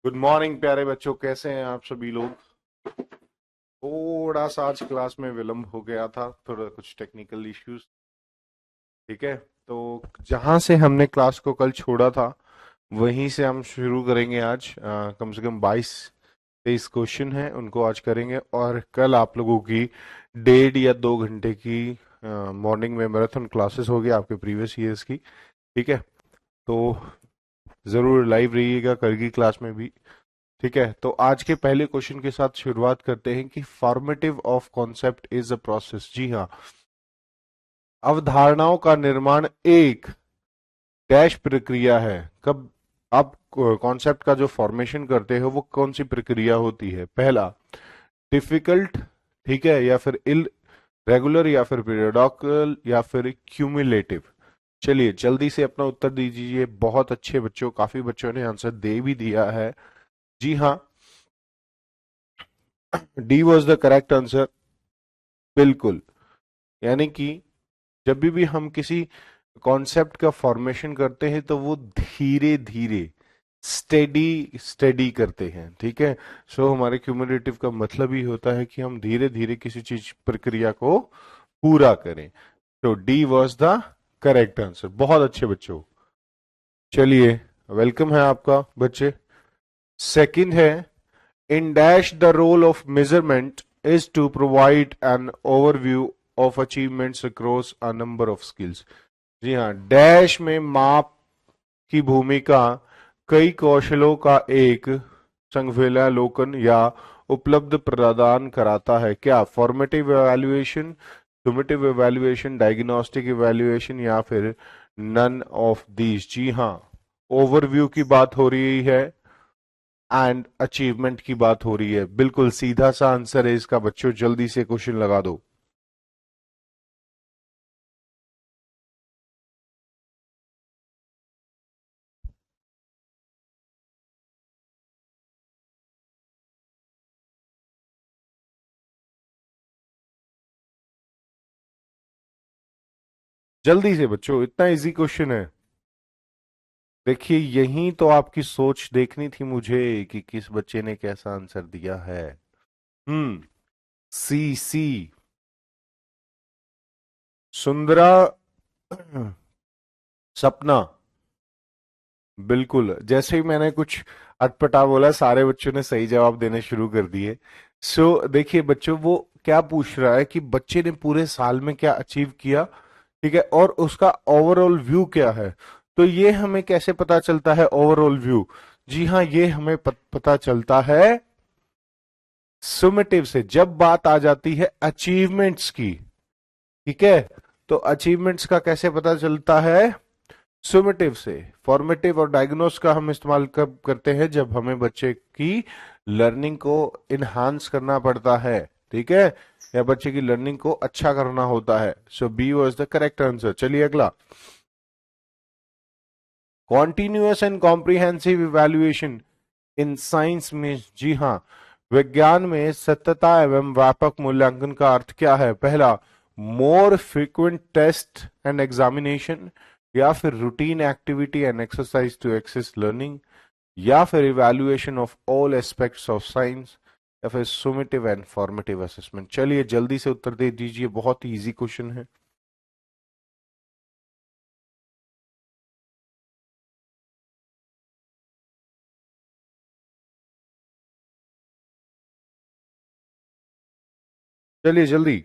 Good morning प्यारे बच्चों, कैसे हैं आप सभी लोग। थोड़ा सा आज क्लास में विलंब हो गया था, थोड़ा कुछ टेक्निकल इश्यूज। ठीक है, तो जहां से हमने क्लास को कल छोड़ा था वहीं से हम शुरू करेंगे आज। कम से कम 22-23 क्वेश्चन हैं, उनको आज करेंगे। और कल आप लोगों की 1.5 या 2 घंटे की मॉर्निंग में मैराथन क्लासेस होगी आपके प्रीवियस ईयर्स की। ठीक है, तो जरूर लाइव रहिएगा कल की क्लास में भी। ठीक है, तो आज के पहले क्वेश्चन के साथ शुरुआत करते हैं कि formative of concept is a process. जी हाँ, अवधारणाओं का निर्माण एक डैश प्रक्रिया है। कब आप कॉन्सेप्ट का जो फॉर्मेशन करते हो वो कौन सी प्रक्रिया होती है? पहला, डिफिकल्ट, ठीक है, या फिर इल रेगुलर, या फिर पीरियोडिकल, या फिर क्यूमुलेटिव। चलिए जल्दी से अपना उत्तर दीजिए। बहुत अच्छे बच्चों, काफी बच्चों ने आंसर दे भी दिया है। जी हाँ, D was the correct answer. बिल्कुल, यानी कि जब भी हम किसी कॉन्सेप्ट का फॉर्मेशन करते हैं तो वो धीरे धीरे स्टेडी स्टेडी करते हैं। ठीक है, सो हमारे क्यूमुलेटिव का मतलब ही होता है कि हम धीरे धीरे किसी चीज प्रक्रिया को पूरा करें। तो D was the correct answer. बहुत अच्छे बच्चों, चलिए वेलकम है आपका बच्चे। सेकंड है, in dash the role of measurement is to provide an overview of achievements across a number of skills। जी हाँ, डैश में माप की भूमिका कई कौशलों का एक संविलालोकन या उपलब्ध प्रदान कराता है। क्या formative evaluation, summative evaluation, diagnostic evaluation, या फिर नन ऑफ दीज? जी हाँ, ओवरव्यू की बात हो रही है एंड अचीवमेंट की बात हो रही है। बिल्कुल सीधा सा आंसर है इसका बच्चों, जल्दी से क्वेश्चन लगा दो। जल्दी से बच्चों, इतना इजी क्वेश्चन है। देखिए यही तो आपकी सोच देखनी थी मुझे कि किस बच्चे ने कैसा आंसर दिया है। हम्म, सी सी, सुंदरा सपना। बिल्कुल, जैसे ही मैंने कुछ अटपटा बोला सारे बच्चों ने सही जवाब देने शुरू कर दिए। सो देखिए बच्चों, वो क्या पूछ रहा है कि बच्चे ने पूरे साल में क्या अचीव किया। ठीक है, और उसका ओवरऑल व्यू क्या है। तो ये हमें कैसे पता चलता है ओवरऑल व्यू? जी हाँ, ये हमें पता चलता है सुमेटिव से, जब बात आ जाती है अचीवमेंट्स की। ठीक है, तो अचीवमेंट्स का कैसे पता चलता है? सुमेटिव से। फॉर्मेटिव और डायग्नोस का हम इस्तेमाल कब करते हैं? जब हमें बच्चे की लर्निंग को इनहांस करना पड़ता है। ठीक है, या बच्चे की लर्निंग को अच्छा करना होता है। So B was the correct answer. चलिए अगला, continuous and comprehensive evaluation in science में। जी हाँ, विज्ञान में सततता एवं व्यापक मूल्यांकन का अर्थ क्या है? पहला, more frequent test and examination, या फिर routine activity and exercise to access learning, या फिर evaluation of all aspects of science, या फिर सुमेटिव एंड फॉर्मेटिव असेसमेंट। चलिए जल्दी से उत्तर दे दीजिए, बहुत ही इजी क्वेश्चन है। चलिए जल्दी।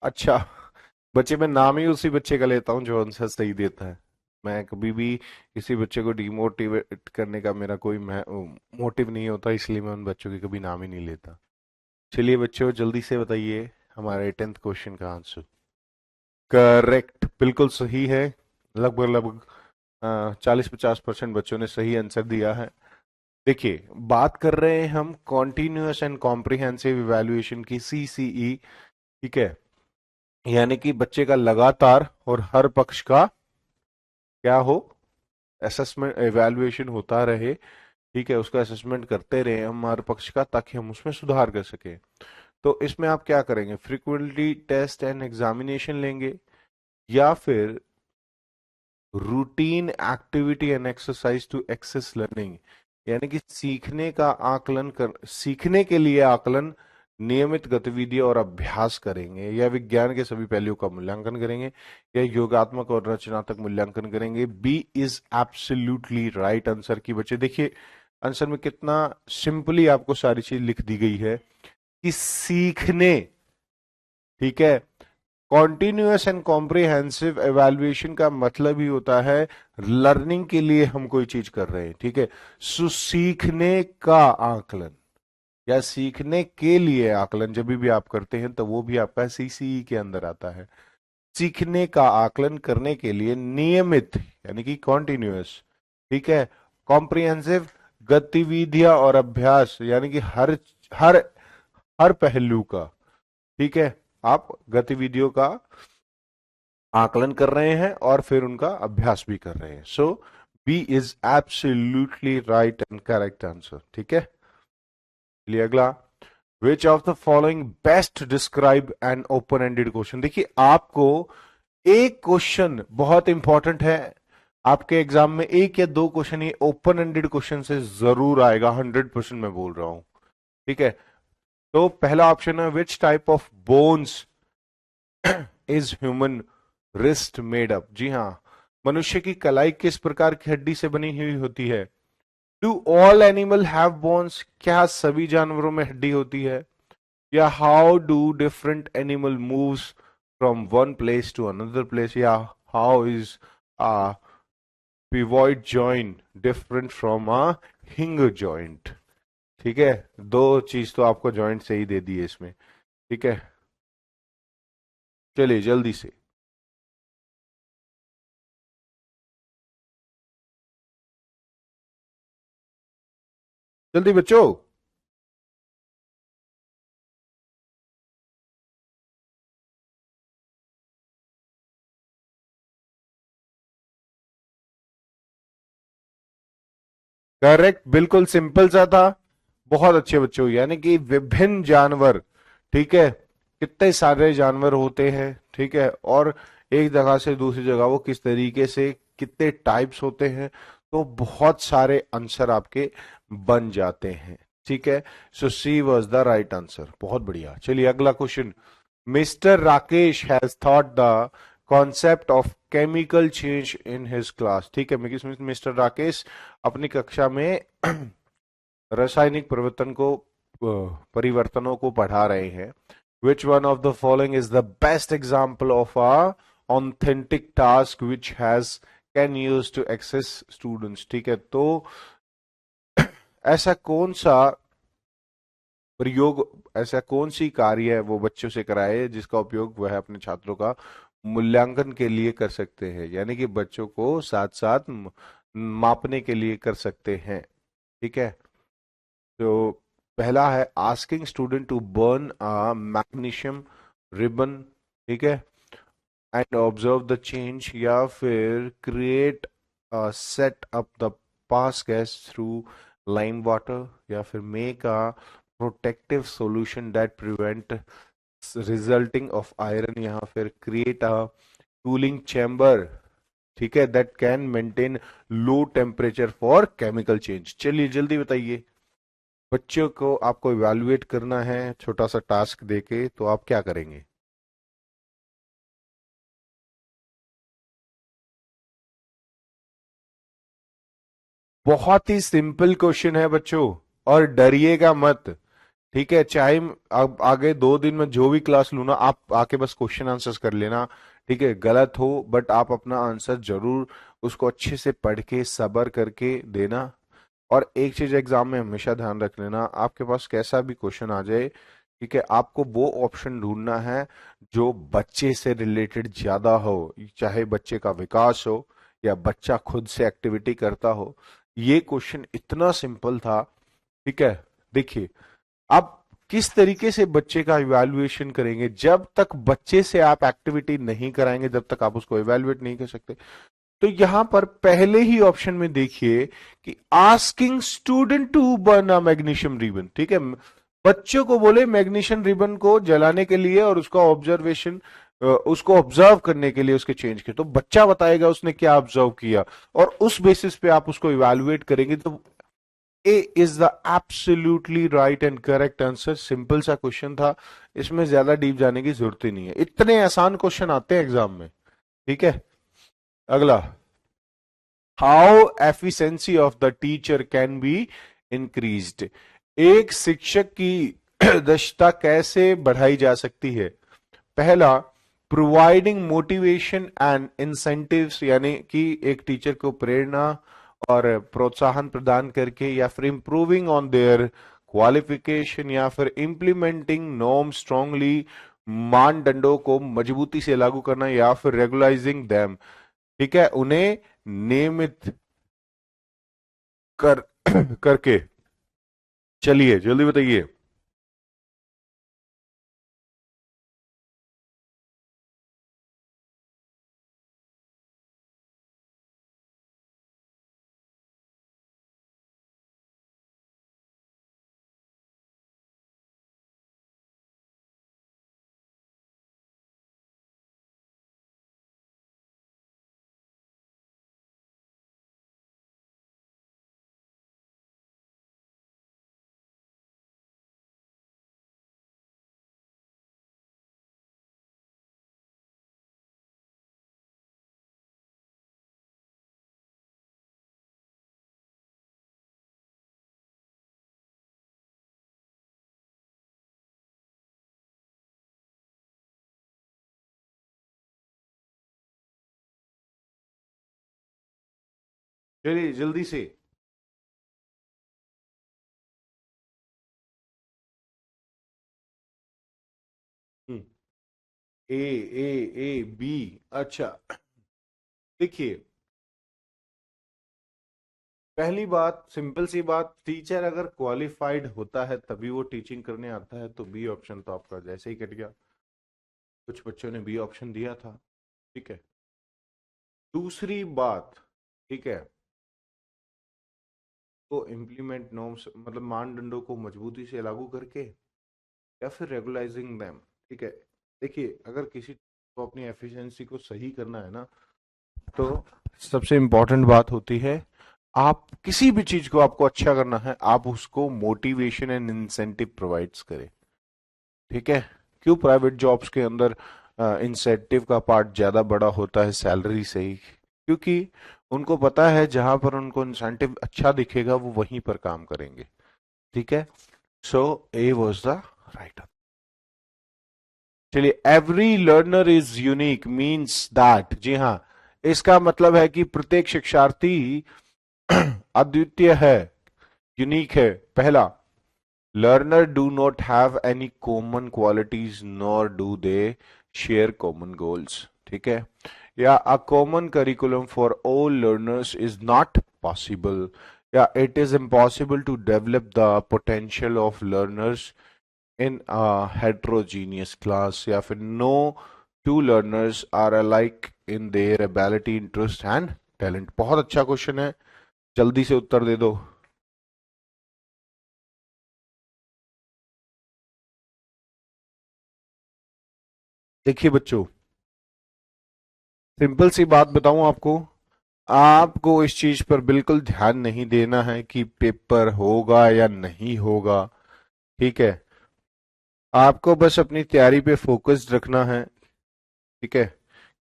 अच्छा, बच्चे में नाम ही उसी बच्चे का लेता हूँ जो आंसर सही देता है। मैं कभी भी किसी बच्चे को डिमोटिवेट करने का मेरा कोई मोटिव नहीं होता, इसलिए मैं उन बच्चों के कभी नाम ही नहीं लेता। चलिए बच्चों जल्दी से बताइए हमारे 10th क्वेश्चन का आंसर। करेक्ट, बिल्कुल सही है। लगभग लगभग 40-50% बच्चों ने सही आंसर दिया है। देखिए, बात कर रहे हैं हम कॉन्टिन्यूअस एंड कॉम्प्रिहेंसिव इवैल्यूएशन की, सीसीई। ठीक है, यानी कि बच्चे का लगातार और हर पक्ष का क्या हो, असेसमेंट एवेल्युएशन होता रहे। ठीक है, उसका असेसमेंट करते रहे हम हर पक्ष का, ताकि हम उसमें सुधार कर सकें। तो इसमें आप क्या करेंगे, फ्रीक्वेंटली टेस्ट एंड एग्जामिनेशन लेंगे, या फिर routine activity and exercise to access learning, यानी कि सीखने के लिए आकलन, नियमित गतिविधि और अभ्यास करेंगे, या विज्ञान के सभी पहलुओं का मूल्यांकन करेंगे, या योगात्मक और रचनात्मक मूल्यांकन करेंगे। B is absolutely right answer की बच्चे देखिए, आंसर में कितना सिंपली आपको सारी चीज लिख दी गई है कि सीखने, ठीक है, कॉन्टिन्यूअस एंड कॉम्प्रिहेंसिव एवेल्युएशन का मतलब ही होता है लर्निंग के लिए हम कोई चीज कर रहे हैं। ठीक है, सो सीखने का आकलन या सीखने के लिए आकलन जब भी आप करते हैं तो वो भी आपका सीसीई के अंदर आता है। सीखने का आकलन करने के लिए नियमित यानी कि कॉन्टिन्यूअस, ठीक है, कॉम्प्रिहेंसिव गतिविधियां और अभ्यास, यानी कि हर हर हर पहलू का, ठीक है, आप गतिविधियों का आकलन कर रहे हैं और फिर उनका अभ्यास भी कर रहे हैं। So B is absolutely right and correct answer. ठीक है, चलिए अगला, which of the following best describe an open ended question. देखिए आपको एक क्वेश्चन बहुत इंपॉर्टेंट है, आपके एग्जाम में एक या दो क्वेश्चन ये ओपन एंडेड क्वेश्चन से जरूर आएगा, 100% मैं बोल रहा हूं। ठीक है, तो पहला ऑप्शन है which type of bones is human wrist made up. जी हाँ, मनुष्य की कलाई किस प्रकार की हड्डी से बनी हुई होती है। Do all animal have bones, क्या सभी जानवरों में हड्डी होती है। या how do different animal moves from one place to another place. या how is a pivot joint different from a hinge joint. ठीक है, दो चीज तो आपको जॉइंट से ही दे दी है इसमें। ठीक है, चलिए जल्दी से, जल्दी बच्चों। करेक्ट, बिल्कुल सिंपल सा था, बहुत अच्छे बच्चों, यानी कि विभिन्न जानवर, ठीक है, कितने सारे जानवर होते हैं, ठीक है, और एक जगह से दूसरी जगह वो किस तरीके से, कितने टाइप्स होते हैं, तो बहुत सारे आंसर आपके बन जाते हैं। ठीक है, सो सी वॉज द राइट आंसर, बहुत बढ़िया। चलिए अगला question, mister Rakesh has thought the concept of chemical change in his class. ठीक है, मिस्टर राकेश अपनी कक्षा में रासायनिक परिवर्तनों को पढ़ा रहे हैं। Which one of the following is the best example of a authentic task which has can use to access students. ठीक है, तो ऐसा कौन सा प्रयोग, ऐसा कौन सी कार्य है वो बच्चों से कराए जिसका उपयोग वह अपने छात्रों का मूल्यांकन के लिए कर सकते हैं, यानी कि बच्चों को साथ साथ मापने के लिए कर सकते हैं। ठीक है, तो पहला है asking student to burn a magnesium ribbon, ठीक है, एंड ऑब्जर्व द चेंज, या फिर create set up the pass gas through lime water, या फिर make a protective solution that prevent resulting of iron, या फिर क्रिएट अ कूलिंग चैम्बर, ठीक है, that can maintain low temperature for chemical change. चलिए जल्दी बताइए, बच्चों को आपको इवैल्यूएट करना है छोटा सा टास्क देके, तो आप क्या करेंगे। बहुत ही सिंपल क्वेश्चन है बच्चों, और डरिएगा मत। ठीक है, चाहे अब आगे 2 दिन में जो भी क्लास लू ना, आप आके बस क्वेश्चन आंसर्स कर लेना। ठीक है, गलत हो बट आप अपना आंसर जरूर उसको अच्छे से पढ़ के सबर करके देना। और एक चीज एग्जाम में हमेशा ध्यान रख लेना, आपके पास कैसा भी क्वेश्चन आ जाए, ठीक है, आपको वो ऑप्शन ढूंढना है जो बच्चे से रिलेटेड ज्यादा हो, चाहे बच्चे का विकास हो या बच्चा खुद से एक्टिविटी करता हो। ये क्वेश्चन इतना सिंपल था। ठीक है, देखिए, अब किस तरीके से बच्चे का इवैल्यूएशन करेंगे? जब तक बच्चे से आप एक्टिविटी नहीं कराएंगे जब तक आप उसको इवैल्यूएट नहीं कर सकते। तो यहां पर पहले ही ऑप्शन में देखिए कि asking student to burn a magnesium ribbon, ठीक है, बच्चों को बोले मैग्नीशियम रिबन को जलाने के लिए और उसका ऑब्जर्वेशन, उसको ऑब्जर्व करने के लिए उसके चेंज के, तो बच्चा बताएगा उसने क्या ऑब्जर्व किया और उस बेसिस पे आप उसको इवैल्यूएट करेंगे। तो A is the absolutely right and correct answer. Simple सा क्वेश्चन था, इसमें ज्यादा डीप जाने की जरूरत ही नहीं है, इतने आसान क्वेश्चन आते हैं एग्जाम में। ठीक है, अगला, how efficiency of the teacher can be increased. एक शिक्षक की दक्षता कैसे बढ़ाई जा सकती है? पहला, प्रोवाइडिंग मोटिवेशन एंड इंसेंटिव्स, यानी कि एक टीचर को प्रेरणा और प्रोत्साहन प्रदान करके, या फिर इंप्रूविंग ऑन देयर क्वालिफिकेशन, या फिर इम्प्लीमेंटिंग नॉर्म स्ट्रांगली, मानदंडों को मजबूती से लागू करना, या फिर रेगुलाइजिंग देम, ठीक है, उन्हें नियमित कर करके। चलिए जल्दी बताइए। चलिए जल्दी से। हम्म, ए, बी। अच्छा, देखिए, पहली बात, सिंपल सी बात, टीचर अगर क्वालिफाइड होता है तभी वो टीचिंग करने आता है, तो बी ऑप्शन तो आपका जैसे ही कट गया। कुछ बच्चों ने बी ऑप्शन दिया था, ठीक है। दूसरी बात, ठीक है, तो इम्प्लीमेंट नॉर्म्स मतलब मानदंडों को मजबूती से लागू करके, या फिर रेगुलाइजिंग देम, ठीक है। देखिए, अगर किसी को अपनी एफिशिएंसी को सही करना है ना, तो सबसे इंपॉर्टेंट बात होती है, आप किसी भी चीज को आपको अच्छा करना है, आप उसको मोटिवेशन एंड इंसेंटिव प्रोवाइड्स करें, ठीक है। क्यों प्राइवेट जॉब्स के अंदर इंसेंटिव का पार्ट ज्यादा बड़ा होता है सैलरी से ही? क्योंकि उनको पता है जहां पर उनको इंसेंटिव अच्छा दिखेगा वो वहीं पर काम करेंगे, ठीक है। So A was the right. चलिए, every learner is unique means that, जी हाँ, इसका मतलब है कि प्रत्येक शिक्षार्थी अद्वितीय है, यूनिक है। पहला, learner do not have any common qualities nor do they share common goals, ठीक है। या a common curriculum for all learners is not possible, या it is impossible to develop the potential of learners in a heterogeneous class, या फिर no two learners are alike in their ability, interest and talent। बहुत अच्छा question है, जल्दी से उत्तर दे दो। देखिए बच्चों, सिंपल सी बात बताऊं आपको, आपको इस चीज पर बिल्कुल ध्यान नहीं देना है कि पेपर होगा या नहीं होगा, ठीक है। आपको बस अपनी तैयारी पे फोकस रखना है, ठीक है,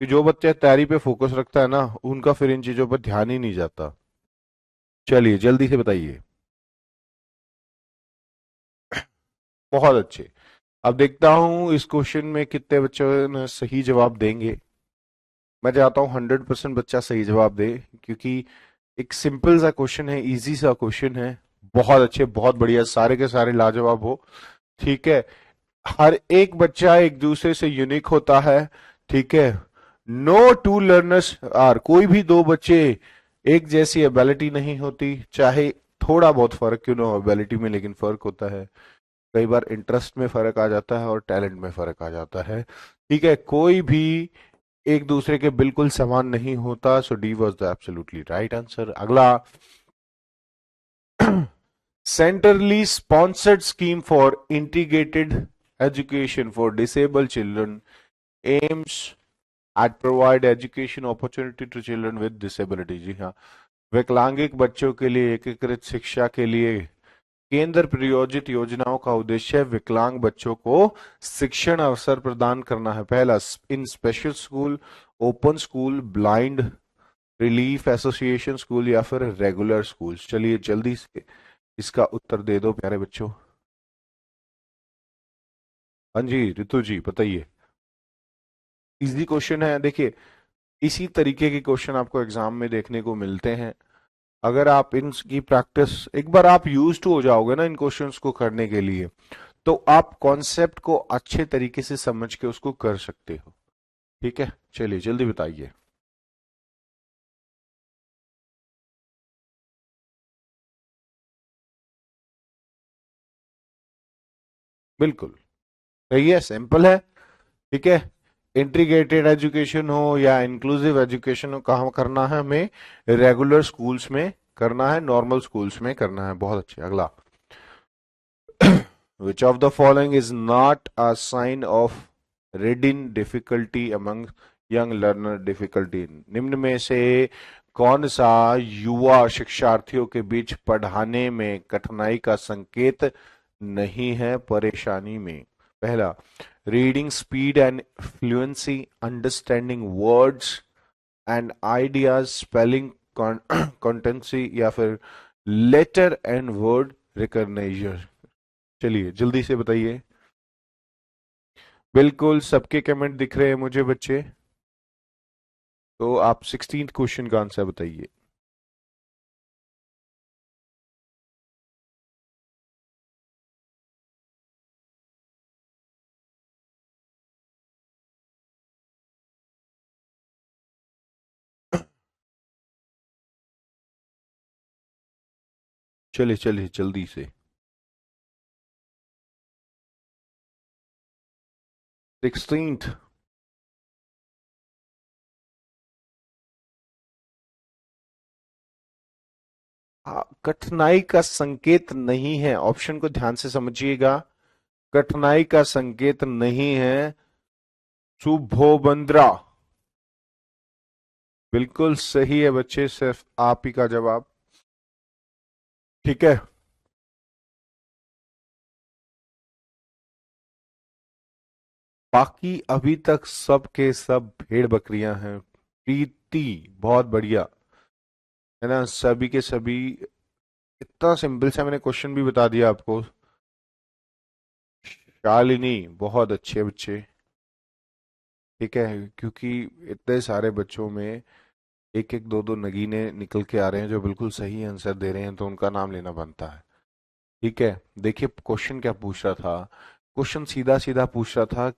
कि जो बच्चा तैयारी पे फोकस रखता है ना, उनका फिर इन चीजों पर ध्यान ही नहीं जाता। चलिए जल्दी से बताइए। बहुत अच्छे। अब देखता हूं इस क्वेश्चन में कितने बच्चों ने सही जवाब देंगे। मैं चाहता हूं 100% बच्चा सही जवाब दे, क्योंकि एक सिंपल सा क्वेश्चन है, इजी सा क्वेश्चन है। बहुत अच्छे, बहुत बढ़िया, सारे के सारे लाजवाब हो, ठीक है। हर एक बच्चा एक दूसरे से यूनिक होता है, ठीक है। नो टू लर्नर्स आर, कोई भी दो बच्चे एक जैसी एबिलिटी नहीं होती, चाहे थोड़ा बहुत फर्क क्यों ना हो एबिलिटी में, लेकिन फर्क होता है। कई बार इंटरेस्ट में फर्क आ जाता है और टैलेंट में फर्क आ जाता है। ठीक है, कोई भी एक दूसरे के बिल्कुल समान नहीं होता। So D was the absolutely right answer. अगला, centrally sponsored scheme for integrated education for disabled children aims at provide education opportunity to children with disability। जी हाँ, विकलांगिक बच्चों के लिए एकीकृत शिक्षा के लिए केंद्र प्रायोजित योजनाओं का उद्देश्य विकलांग बच्चों को शिक्षण अवसर प्रदान करना है। पहला, in special school, open school, blind relief association school या फिर रेगुलर स्कूल। चलिए जल्दी से इसका उत्तर दे दो प्यारे बच्चों। हाँ जी रितु जी बताइए। इजी क्वेश्चन है, देखिए इसी तरीके के क्वेश्चन आपको एग्जाम में देखने को मिलते हैं। अगर आप इनकी प्रैक्टिस एक बार आप यूज टू हो जाओगे ना इन क्वेश्चंस को करने के लिए, तो आप कॉन्सेप्ट को अच्छे तरीके से समझ के उसको कर सकते हो। ठीक है, चलिए जल्दी बताइए। बिल्कुल सही है, सिंपल है। ठीक है, इंटीग्रेटेड एजुकेशन हो या इंक्लूसिव एजुकेशन हो, कहाँ करना है हमें? रेगुलर स्कूल्स में करना है, नॉर्मल स्कूल्स में करना है। बहुत अच्छे। अगला, which of the following is not a sign of reading difficulty among young learner difficulty? निम्न में से कौन सा युवा शिक्षार्थियों के बीच पढ़ाने में कठिनाई का संकेत नहीं है परेशानी में? पहला, reading speed and fluency, understanding words and ideas, spelling consistency या फिर लेटर एंड वर्ड रिकॉग्निशन। चलिए जल्दी से बताइए। बिल्कुल सबके कमेंट दिख रहे हैं मुझे बच्चे, तो आप 16th क्वेश्चन का आंसर बताइए। चलिए चलिए जल्दी से। 16th। कठिनाई का संकेत नहीं है, ऑप्शन को ध्यान से समझिएगा। कठिनाई का संकेत नहीं है, सुभोबंद्रा। बिल्कुल सही है बच्चे, सिर्फ आप ही का जवाब। ठीक है, बाकी अभी तक सब के सब भेड़ बकरियां हैं। प्रीति बहुत बढ़िया, है ना, सभी के सभी। इतना सिंपल सा मैंने क्वेश्चन भी बता दिया आपको। शालिनी बहुत अच्छे बच्चे। ठीक है, क्योंकि इतने सारे बच्चों में एक एक दो दो नगीने निकल के आ रहे हैं जो बिल्कुल सही आंसर दे रहे हैं, तो उनका नाम लेना बनता है। ठीक है, देखिए क्वेश्चन क्या पूछ रहा था। क्वेश्चन सीधा सीधा पूछ रहा था।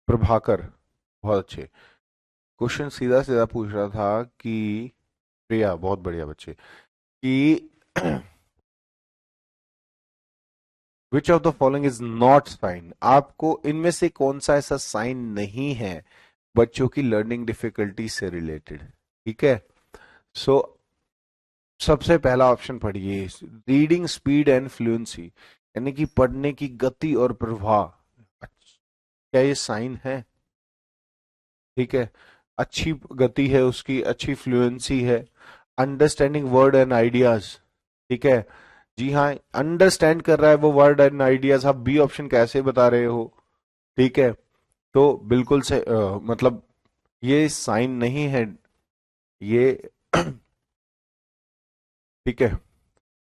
प्रभाकर बहुत अच्छे। क्वेश्चन सीधा सीधा पूछ रहा था कि प्रिया बहुत बढ़िया बच्चे, कि which of the following is not sign? आपको इनमें से कौन सा ऐसा साइन नहीं है बच्चों की लर्निंग डिफिकल्टी से रिलेटेड? ठीक है, सो सबसे पहला ऑप्शन पढ़िए, रीडिंग स्पीड एंड फ्लुएंसी, यानी कि पढ़ने की गति और प्रवाह। क्या ये साइन है? ठीक है, अच्छी गति है उसकी, अच्छी फ्लुएंसी है। Understanding word and ideas. ठीक है, जी हाँ, अंडरस्टैंड कर रहा है वो वर्ड एंड आइडियाज। आप बी ऑप्शन कैसे बता रहे हो? ठीक है, तो बिल्कुल से मतलब ये साइन नहीं है ये। ठीक है,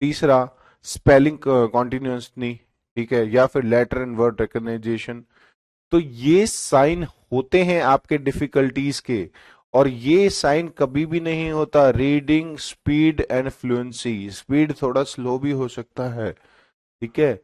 तीसरा, स्पेलिंग कॉन्टिन्यूसली, ठीक है, या फिर लेटर एंड वर्ड रिकॉग्नाइजेशन। तो ये साइन होते हैं आपके डिफिकल्टीज के, और ये साइन कभी भी नहीं होता reading speed and fluency. Speed थोड़ा स्लो भी हो सकता है। ठीक है,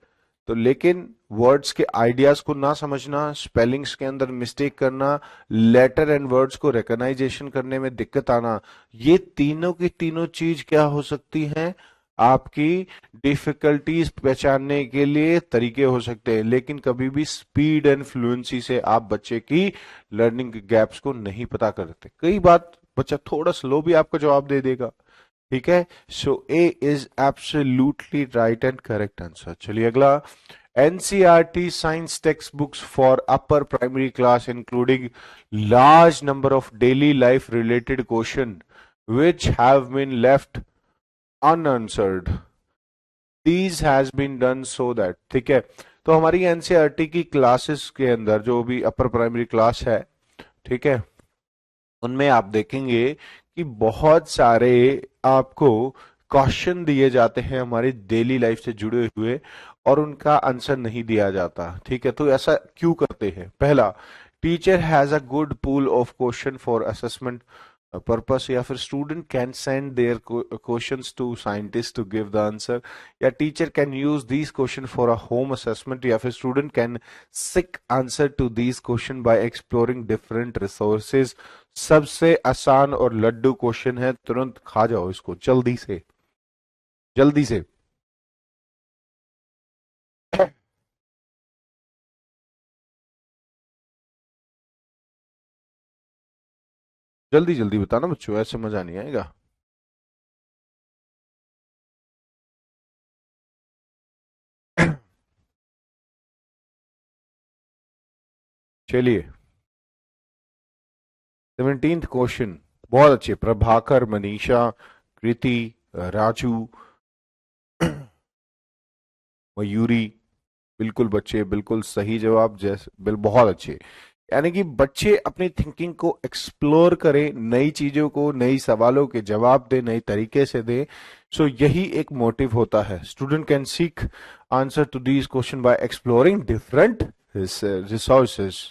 तो लेकिन वर्ड्स के आइडियाज को ना समझना, स्पेलिंग्स के अंदर मिस्टेक करना, लेटर एंड वर्ड्स को रिकॉग्नाइजेशन करने में दिक्कत आना, ये तीनों की तीनों चीज क्या हो सकती हैं? आपकी डिफिकल्टीज पहचानने के लिए तरीके हो सकते हैं, लेकिन कभी भी स्पीड एंड फ्लुएंसी से आप बच्चे की लर्निंग गैप्स को नहीं पता करते। कई बार बच्चा थोड़ा स्लो भी आपको जवाब दे देगा। ठीक है, so A is absolutely right and correct answer. चलिए अगला, NCERT science textbooks for upper primary class including large number of daily life related question which have been left unanswered. These has been done so that, ठीक है, तो हमारी NCERT की classes के अंदर जो भी अपर प्राइमरी क्लास है, ठीक है, उनमें आप देखेंगे कि बहुत सारे आपको क्वेश्चन दिए जाते हैं हमारी डेली लाइफ से जुड़े हुए, और उनका आंसर नहीं दिया जाता। ठीक है, तो ऐसा क्यों करते हैं? पहला, teacher has a good pool of question for assessment purpose, या फिर student can send their question to scientist to give the answer, या teacher can use these question for a home assessment, या फिर student can seek answer to these question by exploring different resources. सबसे आसान और Laddu question है, तुरंत खा जाओ इसको जल्दी से, जल्दी से। जल्दी जल्दी बताना बच्चों, ऐसे मजा नहीं आएगा। चलिए, 17th क्वेश्चन, बहुत अच्छे, प्रभाकर, मनीषा, कृति, राजू, मयूरी, बिल्कुल बच्चे, बिल्कुल सही जवाब, जैसे बहुत अच्छे। यानी कि बच्चे अपनी थिंकिंग को एक्सप्लोर करें, नई चीजों को, नई सवालों के जवाब दें, नई तरीके से दें। सो यही एक मोटिव होता है। Student can seek answer to these question by exploring different resources.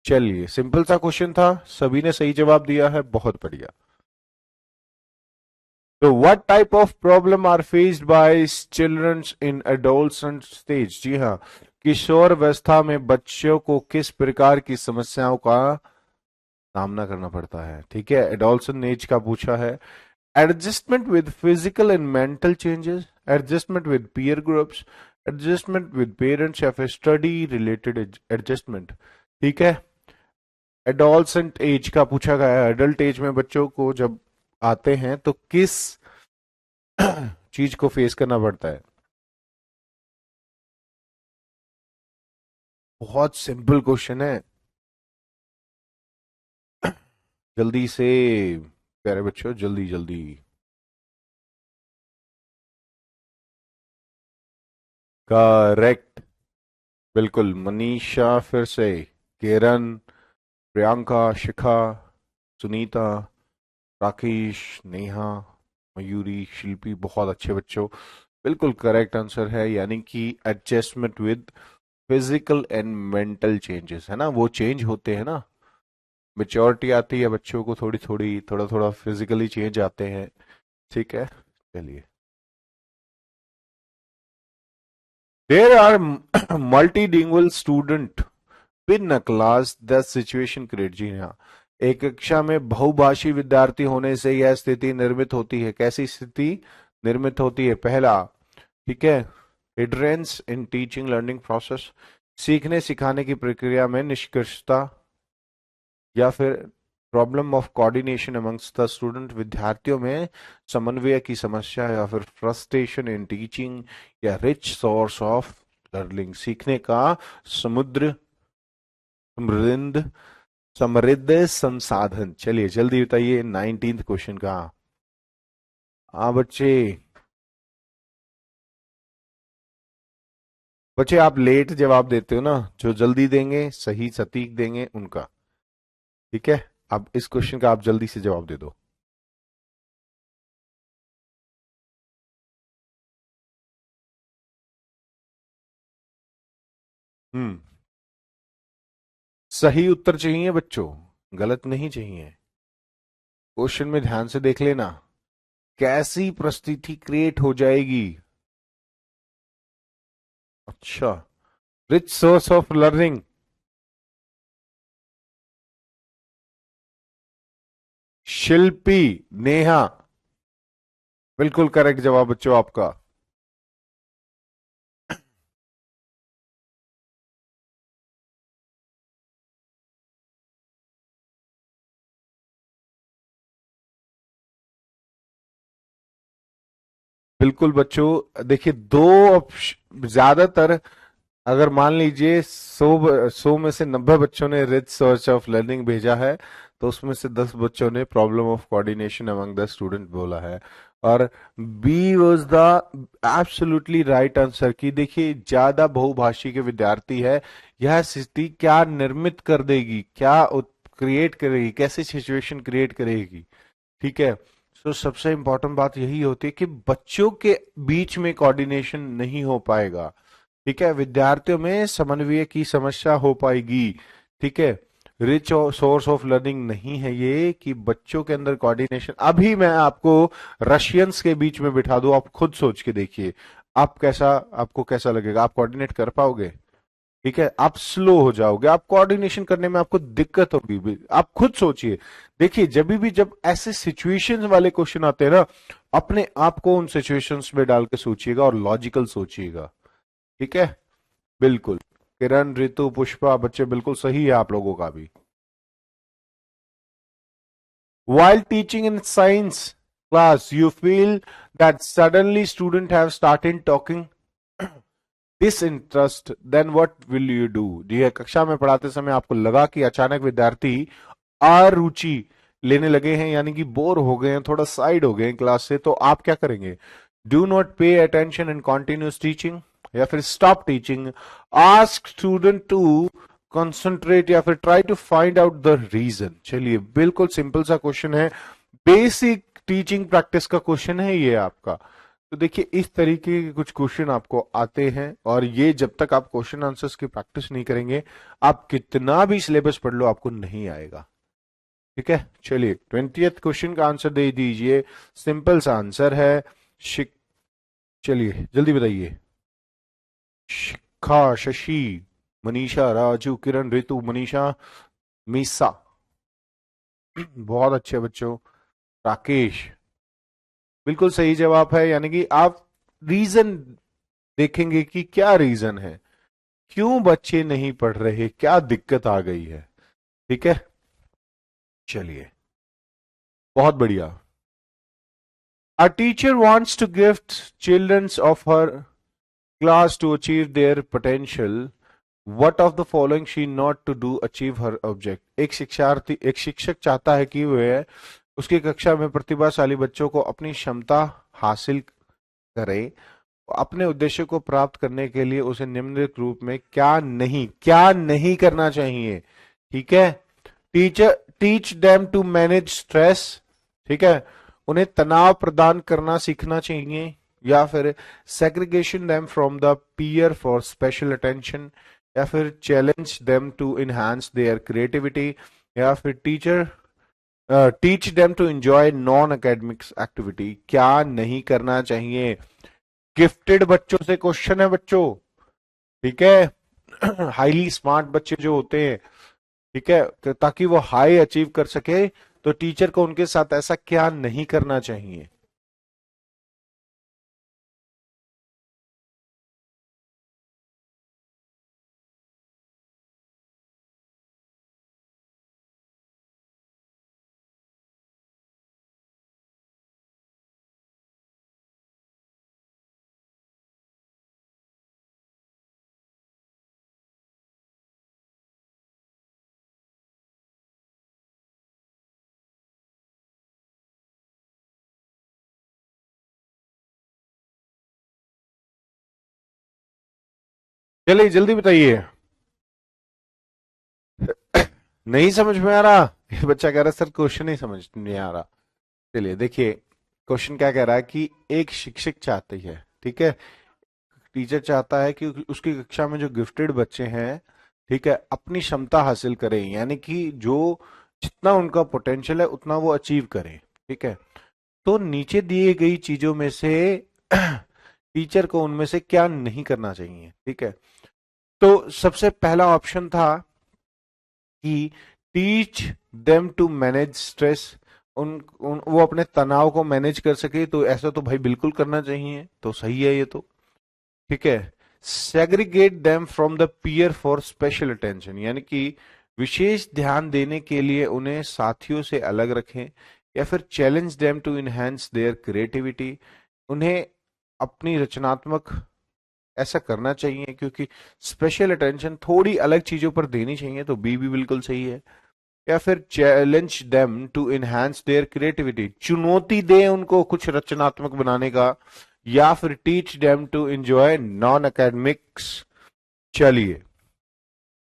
चलिए, सिंपल सा क्वेश्चन था, सभी ने सही जवाब दिया है, बहुत बढ़िया। तो what type of problem are faced by childrens in adolescent stage? जी हाँ, किशोर अवस्था में बच्चों को किस प्रकार की समस्याओं का सामना करना पड़ता है? ठीक है, एडोलसेंट एज का पूछा है। Adjustment with physical and mental changes, adjustment with peer groups, adjustment with parents, या फिर स्टडी रिलेटेड एडजस्टमेंट। ठीक है, एडोलसेंट एज का पूछा गया है, एडल्ट एज में बच्चों को जब आते हैं तो किस चीज को फेस करना पड़ता है? बहुत सिंपल क्वेश्चन है, जल्दी से प्यारे बच्चों, जल्दी जल्दी। करेक्ट, बिल्कुल, मनीषा फिर से, किरण, प्रियंका, शिखा, सुनीता, राकेश, नेहा, मयूरी, शिल्पी, बहुत अच्छे बच्चों, बिल्कुल करेक्ट आंसर है। यानी कि adjustment with physical and mental changes, है ना, वो चेंज होते हैं ना, मेच्योरिटी आती है बच्चों को, थोड़ी थोड़ी, थोड़ा थोड़ा फिजिकली चेंज आते हैं। ठीक है, चलिए, there are multilingual student in a class, the situation create. जी हाँ, एक कक्षा में बहुभाषी विद्यार्थी होने से यह स्थिति निर्मित होती है। कैसी स्थिति निर्मित होती है? पहला, ठीक है, हिड्रेंस इन टीचिंग लर्निंग प्रोसेस, सीखने सिखाने की प्रक्रिया में निष्कर्षता, या फिर problem of coordination amongst the student, विद्यार्थियों में समन्वय की समस्या, या फिर फ्रस्ट्रेशन इन टीचिंग, या रिच सोर्स ऑफ लर्निंग, सीखने का समुद्र, समृद्ध समृद्ध संसाधन। चलिए जल्दी बताइए, 19th क्वेश्चन का। हाँ बच्चे, बच्चे आप लेट जवाब देते हो ना, जो जल्दी देंगे, सही सटीक देंगे उनका। ठीक है, अब इस क्वेश्चन का आप जल्दी से जवाब दे दो। हम्म, सही उत्तर चाहिए बच्चों, गलत नहीं चाहिए। क्वेश्चन में ध्यान से देख लेना, कैसी परिस्थिति क्रिएट हो जाएगी। अच्छा, रिच सोर्स ऑफ लर्निंग, शिल्पी, नेहा, बिल्कुल करेक्ट जवाब बच्चों आपका। बिल्कुल बच्चों, देखिए दो ज्यादातर, अगर मान लीजिए 100 में से 90 बच्चों ने रिच सर्च ऑफ लर्निंग भेजा है, तो उसमें से 10 बच्चों ने problem of coordination among the student बोला है। और B was the absolutely right answer. कि देखिए ज्यादा बहुभाषी के विद्यार्थी है, यह स्थिति क्या निर्मित कर देगी, क्या क्रिएट करेगी, कैसी सिचुएशन क्रिएट करेगी। ठीक है। तो सबसे इंपॉर्टेंट बात यही होती है कि बच्चों के बीच में कोऑर्डिनेशन नहीं हो पाएगा। ठीक है, विद्यार्थियों में समन्वय की समस्या हो पाएगी। ठीक है, रिच सोर्स ऑफ लर्निंग नहीं है ये कि बच्चों के अंदर कोऑर्डिनेशन। अभी मैं आपको रशियंस के बीच में बिठा दूं, आप खुद सोच के देखिए, आपको कैसा लगेगा, आप कोऑर्डिनेट कर पाओगे? ठीक है, आप स्लो हो जाओगे, आप कोऑर्डिनेशन करने में आपको दिक्कत होगी आप खुद सोचिए। देखिए जब ऐसे सिचुएशंस वाले क्वेश्चन आते हैं ना, अपने आप को उन सिचुएशंस में डाल के सोचिएगा और लॉजिकल सोचिएगा। ठीक है, बिल्कुल। किरण, ऋतु, पुष्पा, बच्चे बिल्कुल सही है आप लोगों का भी। While teaching in science class, you feel that suddenly students have started talking disinterest, then what will you do? ये कक्षा में पढ़ाते समय आपको लगा कि अचानक विद्यार्थी अरुचि लेने लगे हैं, यानी कि बोर हो गए हैं, थोड़ा साइड हो गए हैं क्लास से, तो आप क्या करेंगे? Do not pay attention and continuous teaching, या फिर stop teaching, ask student to concentrate, या फिर try to find out the reason. चलिए बिल्कुल सिंपल सा क्वेश्चन है, बेसिक टीचिंग प्रैक्टिस का क्वेश्चन है ये आपका। तो देखिए इस तरीके के कुछ क्वेश्चन आपको आते हैं, और ये जब तक आप क्वेश्चन आंसर्स की प्रैक्टिस नहीं करेंगे, आप कितना भी सिलेबस पढ़ लो आपको नहीं आएगा। ठीक है, चलिए 20th क्वेश्चन का आंसर दे दीजिए। सिंपल सा आंसर है शिक चलिए जल्दी बताइए। शिखा, शशि, मनीषा, राजू, किरण, ऋतु, मनीषा, मीसा। बहुत अच्छे बच्चों। राकेश, बिल्कुल सही जवाब है। यानी कि आप रीजन देखेंगे कि क्या रीजन है, क्यों बच्चे नहीं पढ़ रहे, क्या दिक्कत आ गई है। ठीक है, चलिए बहुत बढ़िया। A teacher wants to gift children of her class to achieve their potential. What of the following she not to do achieve her object? एक शिक्षक चाहता है कि वह उसकी कक्षा में प्रतिभाशाली बच्चों को अपनी क्षमता हासिल करे। अपने उद्देश्य को प्राप्त करने के लिए उसे निम्नलिखित रूप में क्या नहीं करना चाहिए। ठीक है, teach them to manage stress. ठीक है, उन्हें तनाव प्रदान करना सीखना चाहिए। या फिर segregation them from the peer for special attention, या फिर challenge them to enhance their creativity, या फिर teach them to enjoy non academics activity. क्या नहीं करना चाहिए? गिफ्टेड बच्चों से क्वेश्चन है बच्चों। ठीक है, हाईली स्मार्ट बच्चे जो होते हैं, ठीक है, ताकि वो हाई अचीव कर सके, तो टीचर को उनके साथ ऐसा क्या नहीं करना चाहिए। चलिए जल्दी बताइए। नहीं समझ में आ रहा? ये बच्चा कह रहा है सर क्वेश्चन ही समझ नहीं आ रहा। चलिए देखिए, क्वेश्चन क्या कह रहा है कि एक शिक्षक चाहती है, ठीक है, टीचर चाहता है कि उसकी कक्षा में जो गिफ्टेड बच्चे हैं, ठीक है, अपनी क्षमता हासिल करें, यानी कि जो जितना उनका पोटेंशियल है उतना वो अचीव करें। ठीक है, तो नीचे दिए गई चीजों में से टीचर को उनमें से क्या नहीं करना चाहिए। ठीक है, तो सबसे पहला ऑप्शन था कि teach them to manage stress. वो अपने तनाव को मैनेज कर सके, तो ऐसा तो भाई बिल्कुल करना चाहिए, तो सही है ये तो। ठीक है। Segregate them from the peer for special attention, यानी कि विशेष ध्यान देने के लिए उन्हें साथियों से अलग रखें, या फिर challenge them to enhance their creativity, उन्हें अपनी रचनात्मक ऐसा करना चाहिए, क्योंकि स्पेशल अटेंशन थोड़ी अलग चीजों पर देनी चाहिए, तो बी भी बिल्कुल सही है। या फिर challenge them to enhance their creativity, चुनौती दे उनको कुछ रचनात्मक बनाने का। या फिर teach them to enjoy non academics. चलिए,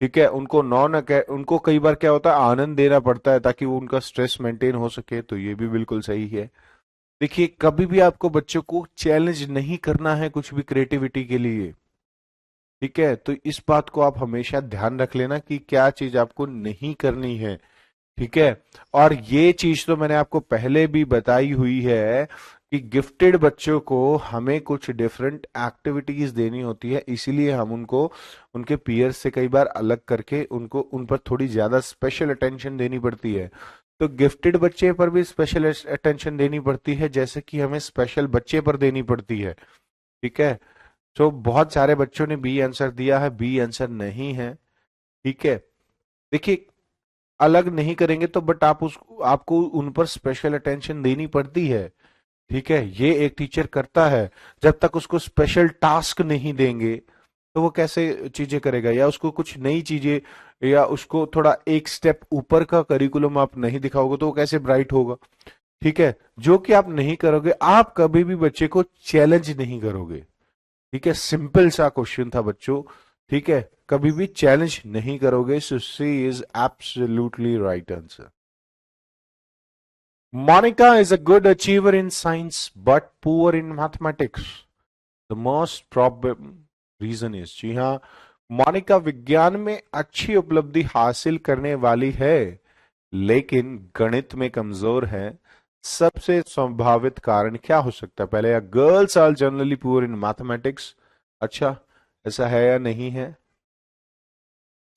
ठीक है, उनको कई बार क्या होता है, आनंद देना पड़ता है ताकि वो उनका स्ट्रेस मेंटेन हो सके, तो ये भी बिल्कुल सही है। देखिए, कभी भी आपको बच्चों को चैलेंज नहीं करना है कुछ भी क्रिएटिविटी के लिए। ठीक है, तो इस बात को आप हमेशा ध्यान रख लेना कि क्या चीज आपको नहीं करनी है। ठीक है। और ये चीज तो मैंने आपको पहले भी बताई हुई है कि गिफ्टेड बच्चों को हमें कुछ डिफरेंट एक्टिविटीज देनी होती है, इसीलिए हम उनको उनके पीयर्स से कई बार अलग करके उनको उन पर थोड़ी ज्यादा स्पेशल अटेंशन देनी पड़ती है। तो गिफ्टेड बच्चे पर भी स्पेशल अटेंशन देनी पड़ती है, जैसे कि हमें स्पेशल बच्चे पर देनी पड़ती है। ठीक है। तो बहुत सारे बच्चों ने बी आंसर दिया है, बी आंसर नहीं है। ठीक है। देखिए, अलग नहीं करेंगे तो बट आपको उन पर स्पेशल अटेंशन देनी पड़ती है। ठीक है, ये एक टीचर करता है। जब तक उसको स्पेशल टास्क नहीं देंगे तो वो कैसे चीजें करेगा, या उसको कुछ नई चीजें, या उसको थोड़ा एक स्टेप ऊपर का करिकुलम आप नहीं दिखाओगे तो वो कैसे ब्राइट होगा। ठीक है, जो कि आप नहीं करोगे, आप कभी भी बच्चे को चैलेंज नहीं करोगे। ठीक है, सिंपल सा क्वेश्चन था बच्चों। ठीक है, कभी भी चैलेंज नहीं करोगे, so C is absolutely right answer. Monica is a good achiever in science but poor in mathematics. The most problem reason is, जी हाँ, मोनिका विज्ञान में अच्छी उपलब्धि हासिल करने वाली है लेकिन गणित में कमजोर है। सबसे संभावित कारण क्या हो सकता है? पहले, girls are generally poor in mathematics. अच्छा, ऐसा है या नहीं है?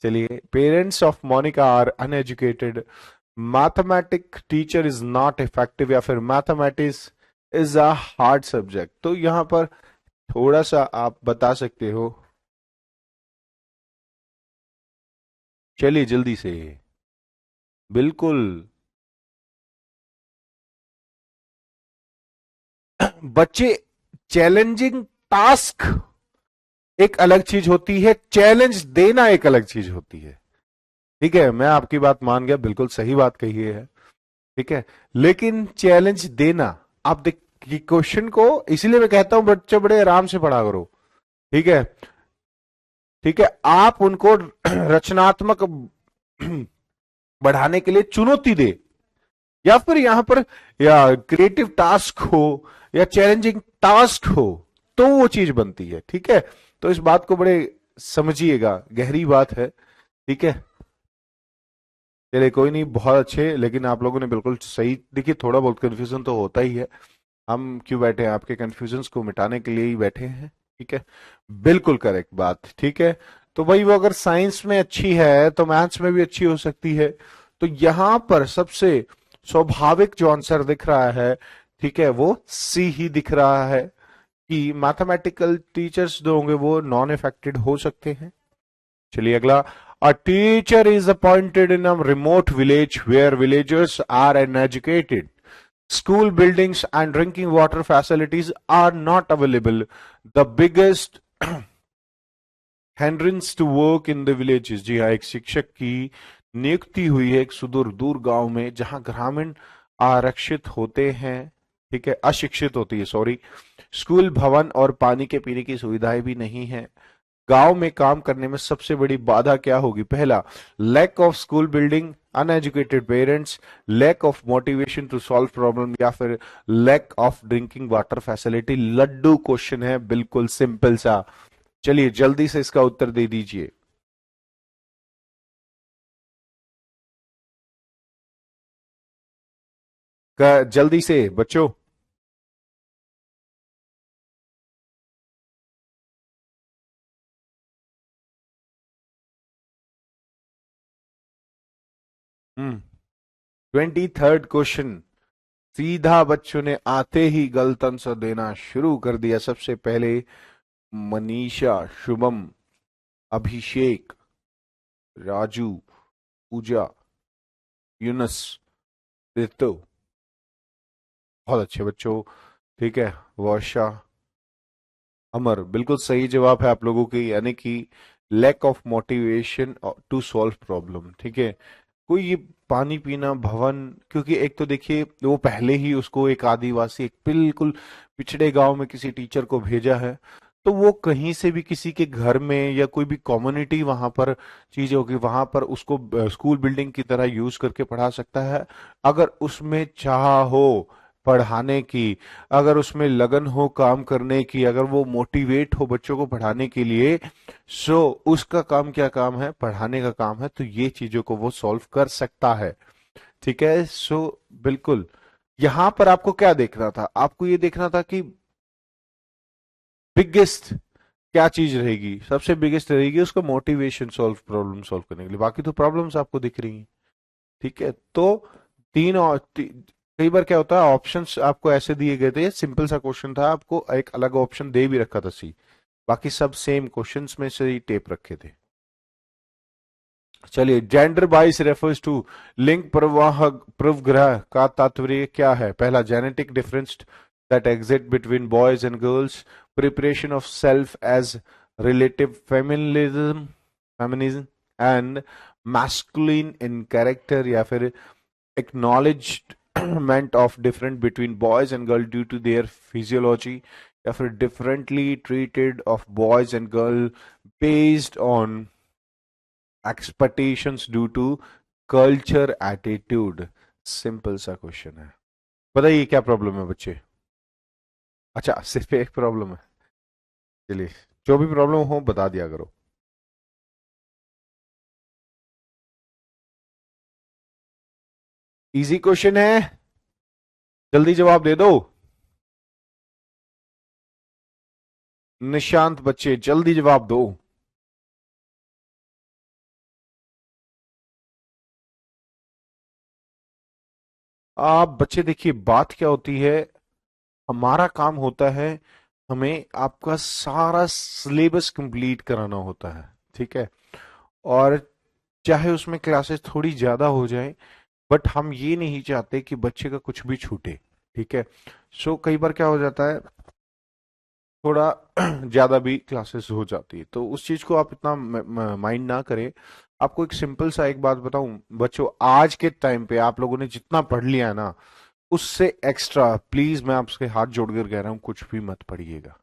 चलिए, parents of Monika are uneducated, mathematic teacher is not effective, या फिर mathematics is a hard subject. तो यहां पर थोड़ा सा आप बता सकते हो। चलिए जल्दी से। बिल्कुल। बच्चे, चैलेंजिंग टास्क एक अलग चीज होती है, चैलेंज देना एक अलग चीज होती है। ठीक है, मैं आपकी बात मान गया, बिल्कुल सही बात कही है। ठीक है, लेकिन चैलेंज देना, आप देख, क्वेश्चन को, इसीलिए मैं कहता हूं बच्चे बड़े आराम से पढ़ा करो। ठीक है। ठीक है, आप उनको रचनात्मक बढ़ाने के लिए चुनौती दे, या फिर यहां पर या क्रिएटिव टास्क हो या चैलेंजिंग टास्क हो, तो वो चीज बनती है। ठीक है, तो इस बात को बड़े समझिएगा, गहरी बात है। ठीक है। चलिए, कोई नहीं, बहुत अच्छे, लेकिन आप लोगों ने बिल्कुल सही, देखिए थोड़ा बहुत कंफ्यूजन तो होता ही है। हम क्यों बैठे हैं? आपके कंफ्यूजन्स को मिटाने के लिए ही बैठे हैं। ठीक है, बिल्कुल करेक्ट बात। ठीक है, तो भाई वो अगर साइंस में अच्छी है तो मैथ्स में भी अच्छी हो सकती है। तो यहां पर सबसे स्वाभाविक जो आंसर दिख रहा है, ठीक है, वो सी ही दिख रहा है, कि मैथमेटिकल टीचर्स जो होंगे वो नॉन अफेक्टेड हो सकते हैं। चलिए अगला, a teacher is appointed in a remote village where villagers are uneducated, school buildings and drinking water facilities are not available. The biggest hindrance to work in the villages, जी हाँ, एक शिक्षक की नियुक्ति हुई है एक सुदूर दूर गांव में जहां ग्रामीण आरक्षित होते हैं। ठीक है, अशिक्षित होती है, सॉरी। स्कूल भवन और पानी के पीने की सुविधाएं भी नहीं है। गांव में काम करने में सबसे बड़ी बाधा क्या होगी? पहला, lack of school building, uneducated parents, lack of motivation to solve problem, या फिर lack of drinking water facility. लड्डू क्वेश्चन है, बिल्कुल सिंपल सा। चलिए जल्दी से इसका उत्तर दे दीजिए। जल्दी से बच्चों। 23rd क्वेश्चन, सीधा बच्चों ने आते ही गलत आंसर देना शुरू कर दिया। सबसे पहले मनीषा, शुभम, अभिषेक, राजू, पूजा, यूनस, रितु। बहुत अच्छे बच्चों। ठीक है, वर्षा, अमर, बिल्कुल सही जवाब है आप लोगों की, यानी कि lack of motivation to solve problem. ठीक है, कोई ये पानी पीना भवन, क्योंकि एक तो देखिए वो पहले ही उसको एक आदिवासी, एक बिल्कुल पिछड़े गांव में किसी टीचर को भेजा है, तो वो कहीं से भी किसी के घर में या कोई भी कम्युनिटी वहां पर चीज होगी, वहां पर उसको स्कूल बिल्डिंग की तरह यूज करके पढ़ा सकता है, अगर उसमें चाह हो पढ़ाने की, अगर उसमें लगन हो काम करने की, अगर वो मोटिवेट हो बच्चों को पढ़ाने के लिए। सो उसका काम क्या काम है? पढ़ाने का काम है, तो ये चीजों को वो सॉल्व कर सकता है। ठीक है, सो बिल्कुल यहां पर आपको क्या देखना था? आपको ये देखना था कि बिगेस्ट क्या चीज रहेगी, सबसे बिगेस्ट रहेगी उसका मोटिवेशन सॉल्व, प्रॉब्लम सॉल्व करने के लिए। बाकी तो प्रॉब्लम्स आपको दिख रही हैं। ठीक है, तो तीन और कई बार क्या होता है, ऑप्शंस आपको ऐसे दिए गए थे, सिंपल सा क्वेश्चन था, आपको एक अलग ऑप्शन दे भी रखा था सी, बाकी सब सेम क्वेश्चंस में से ही टेप रखे थे। चलिए, जेंडर बाइस रेफर्स टू, लिंग प्रवाह प्रवग्रह का तात्पर्य क्या है? पहला, genetic difference that exist between boys and girls, preparation of self as relative feminism, feminism and masculine in character, या फिर acknowledgement of difference between boys and girls due to their physiology, या फिर differently treated of boys and girl based on expectations due to culture attitude। Simple सा question है, बताइए क्या problem है बच्चे? अच्छा, सिर्फ एक प्रॉब्लम है। चलिए, जो भी प्रॉब्लम हो बता दिया करो। इजी क्वेश्चन है, जल्दी जवाब दे दो। निशांत बच्चे जल्दी जवाब दो। आप बच्चे देखिए, बात क्या होती है, हमारा काम होता है, हमें आपका सारा सिलेबस कंप्लीट कराना होता है। ठीक है, और चाहे उसमें क्लासेस थोड़ी ज्यादा हो जाए, बट हम ये नहीं चाहते कि बच्चे का कुछ भी छूटे। ठीक है, सो कई बार क्या हो जाता है, थोड़ा ज्यादा भी क्लासेस हो जाती है, तो उस चीज को आप इतना माइंड ना करें। आपको एक सिंपल सा एक बात बताऊं बच्चों, आज के टाइम पे आप लोगों ने जितना पढ़ लिया है ना, उससे एक्स्ट्रा प्लीज मैं आपसे हाथ जोड़कर कह रहा हूं, कुछ भी मत पढ़िएगा।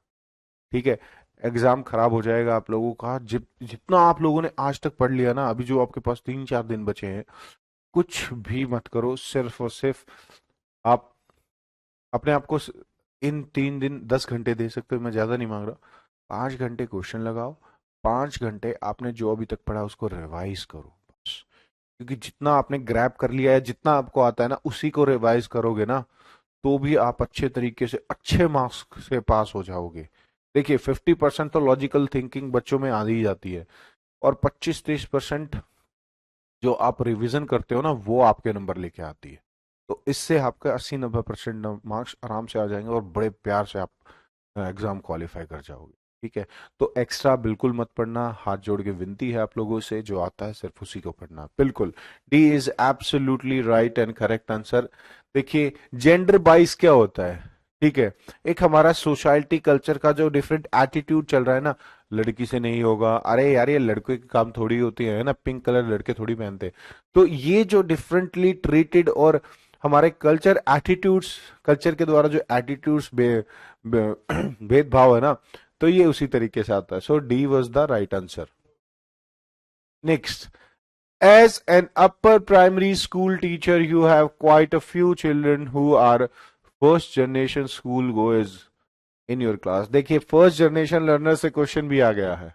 ठीक है, एग्जाम खराब हो जाएगा आप लोगों का। जितना आप लोगों ने आज तक पढ़ लिया ना, अभी जो आपके पास 3-4 दिन बचे हैं, कुछ भी मत करो, सिर्फ और सिर्फ आप अपने आप को इन 3 दिन 10 घंटे दे सकते हो, मैं ज्यादा नहीं मांग रहा। 5 घंटे क्वेश्चन लगाओ, 5 घंटे आपने जो अभी तक पढ़ा उसको रिवाइज करो बस। क्योंकि जितना आपने ग्रैब कर लिया है, जितना आपको आता है ना, उसी को रिवाइज करोगे ना, तो भी आप अच्छे तरीके से अच्छे मार्क्स से पास हो जाओगे। देखिए, 50% तो लॉजिकल थिंकिंग बच्चों में आ ही जाती है, और 25-30% जो आप रिवीजन करते हो ना, वो आपके नंबर लेके आती है। तो इससे आपका 80-90% मार्क्स आराम से आ जाएंगे, और बड़े प्यार से आप एग्जाम क्वालिफाई कर जाओगे। ठीक है, तो एक्स्ट्रा बिल्कुल मत पढ़ना, हाथ जोड़ के विनती है आप लोगों से, जो आता है सिर्फ उसी को पढ़ना। बिल्कुल, D is absolutely right and correct answer. देखिए, जेंडर बाइस क्या होता है? ठीक है, एक हमारा सोसाइटी कल्चर का जो डिफरेंट एटीट्यूड चल रहा है ना, लड़की से नहीं होगा, अरे यार ये लड़के के काम थोड़ी होती है ना, पिंक कलर लड़के थोड़ी पहनते। तो ये जो डिफरेंटली ट्रीटेड और हमारे कल्चर एटीट्यूड्स, कल्चर के द्वारा जो एटीट्यूड्स भेदभाव है ना, तो ये उसी तरीके से आता है। So D was the right answer. Next, as an upper primary school teacher you have quite a few children who are first generation school goers in your class। देखिए, फर्स्ट जनरेशन लर्नर से question भी आ गया है।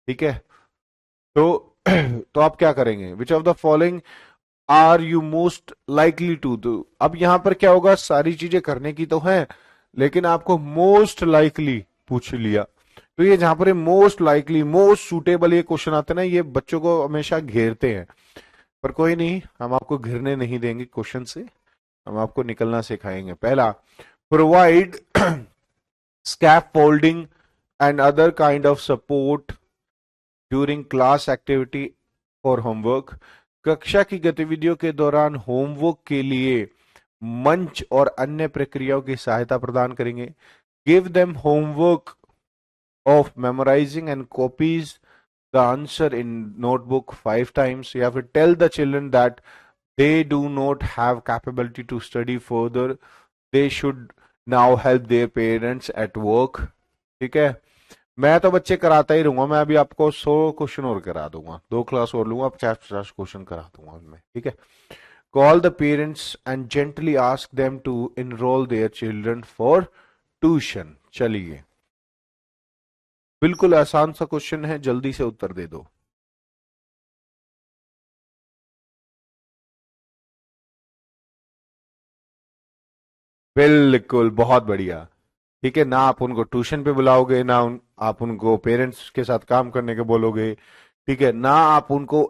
ठीक है, तो तो आप क्या करेंगे? Which of the following are you most likely to do. अब यहां पर क्या होगा, सारी चीजें करने की तो है, लेकिन आपको मोस्ट लाइकली पूछ लिया, तो ये जहां पर मोस्ट लाइकली, मोस्ट सुटेबल ये क्वेश्चन आते हैं ना, ये बच्चों को हमेशा घेरते हैं। पर कोई नहीं, हम आपको घिरने नहीं देंगे क्वेश्चन से। हम आपको निकलना सिखाएंगे। पहला, provide scaffolding and other kind of support during class activity or homework। कक्षा की गतिविधियों के दौरान होमवर्क के लिए मंच और अन्य प्रक्रियाओं की सहायता प्रदान करेंगे। Give them homework of memorizing and copies the answer in notebook 5 times। या फिर tell the children that they do not have capability to study further, they should now help their parents at work। ठीक है, मैं तो बच्चे कराता ही रहूंगा, मैं अभी आपको 100 क्वेश्चन और करा दूंगा, 2 क्लास और लूंगा, 50-50 क्वेश्चन करा दूंगा उनमें। ठीक है, call the parents and gently ask them to enroll their children for tuition. चलिए, बिल्कुल आसान सा क्वेश्चन है, जल्दी से उत्तर दे दो। बिल्कुल, बहुत बढ़िया। ठीक है, ना आप उनको ट्यूशन पे बुलाओगे, ना आप उनको पेरेंट्स के साथ काम करने के बोलोगे। ठीक है, ना आप उनको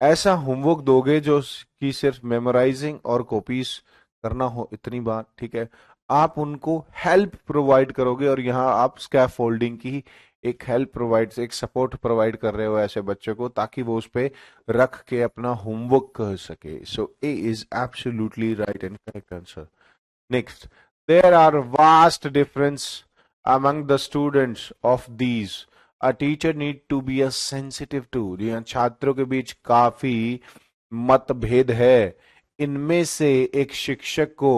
ऐसा होमवर्क दोगे जो कि सिर्फ मेमोराइजिंग और कॉपीज करना हो इतनी बार। ठीक है, आप उनको हेल्प प्रोवाइड करोगे, और यहाँ आप स्कैफोल्डिंग की एक हेल्प प्रोवाइड, एक सपोर्ट प्रोवाइड कर रहे हो ऐसे बच्चों को, ताकि वो उस पे रख के अपना होमवर्क कर सके। So A is absolutely right and correct answer. Next, there are vast difference among the students of these. A teacher need to be a sensitive to। जी हाँ, छात्रों के बीच काफी मतभेद है, इनमें से एक शिक्षक को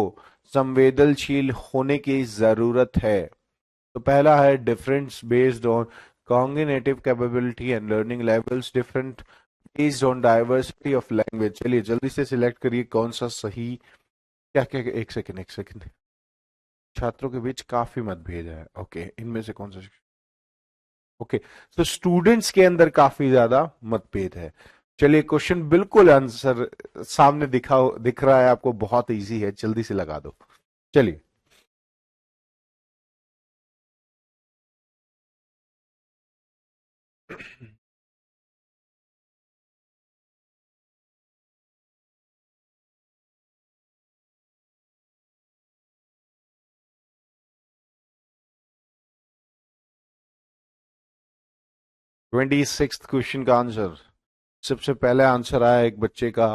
संवेदनशील होने की जरूरत है। तो पहला है difference based on cognitive capability and learning levels, different based on diversity of language. चलिए जल्दी से सिलेक्ट करिए कौन सा सही। क्या क्या, एक सेकंड एक सेकंड। छात्रों के बीच काफी मतभेद है, ओके, इनमें से कौन सा? ओके, तो स्टूडेंट्स के अंदर काफी ज्यादा मतभेद है। चलिए, क्वेश्चन बिल्कुल आंसर सामने दिख रहा है आपको, बहुत इजी है, जल्दी से लगा दो। चलिए, ट्वेंटी सिक्स क्वेश्चन का आंसर। सबसे पहले आंसर आया एक बच्चे का,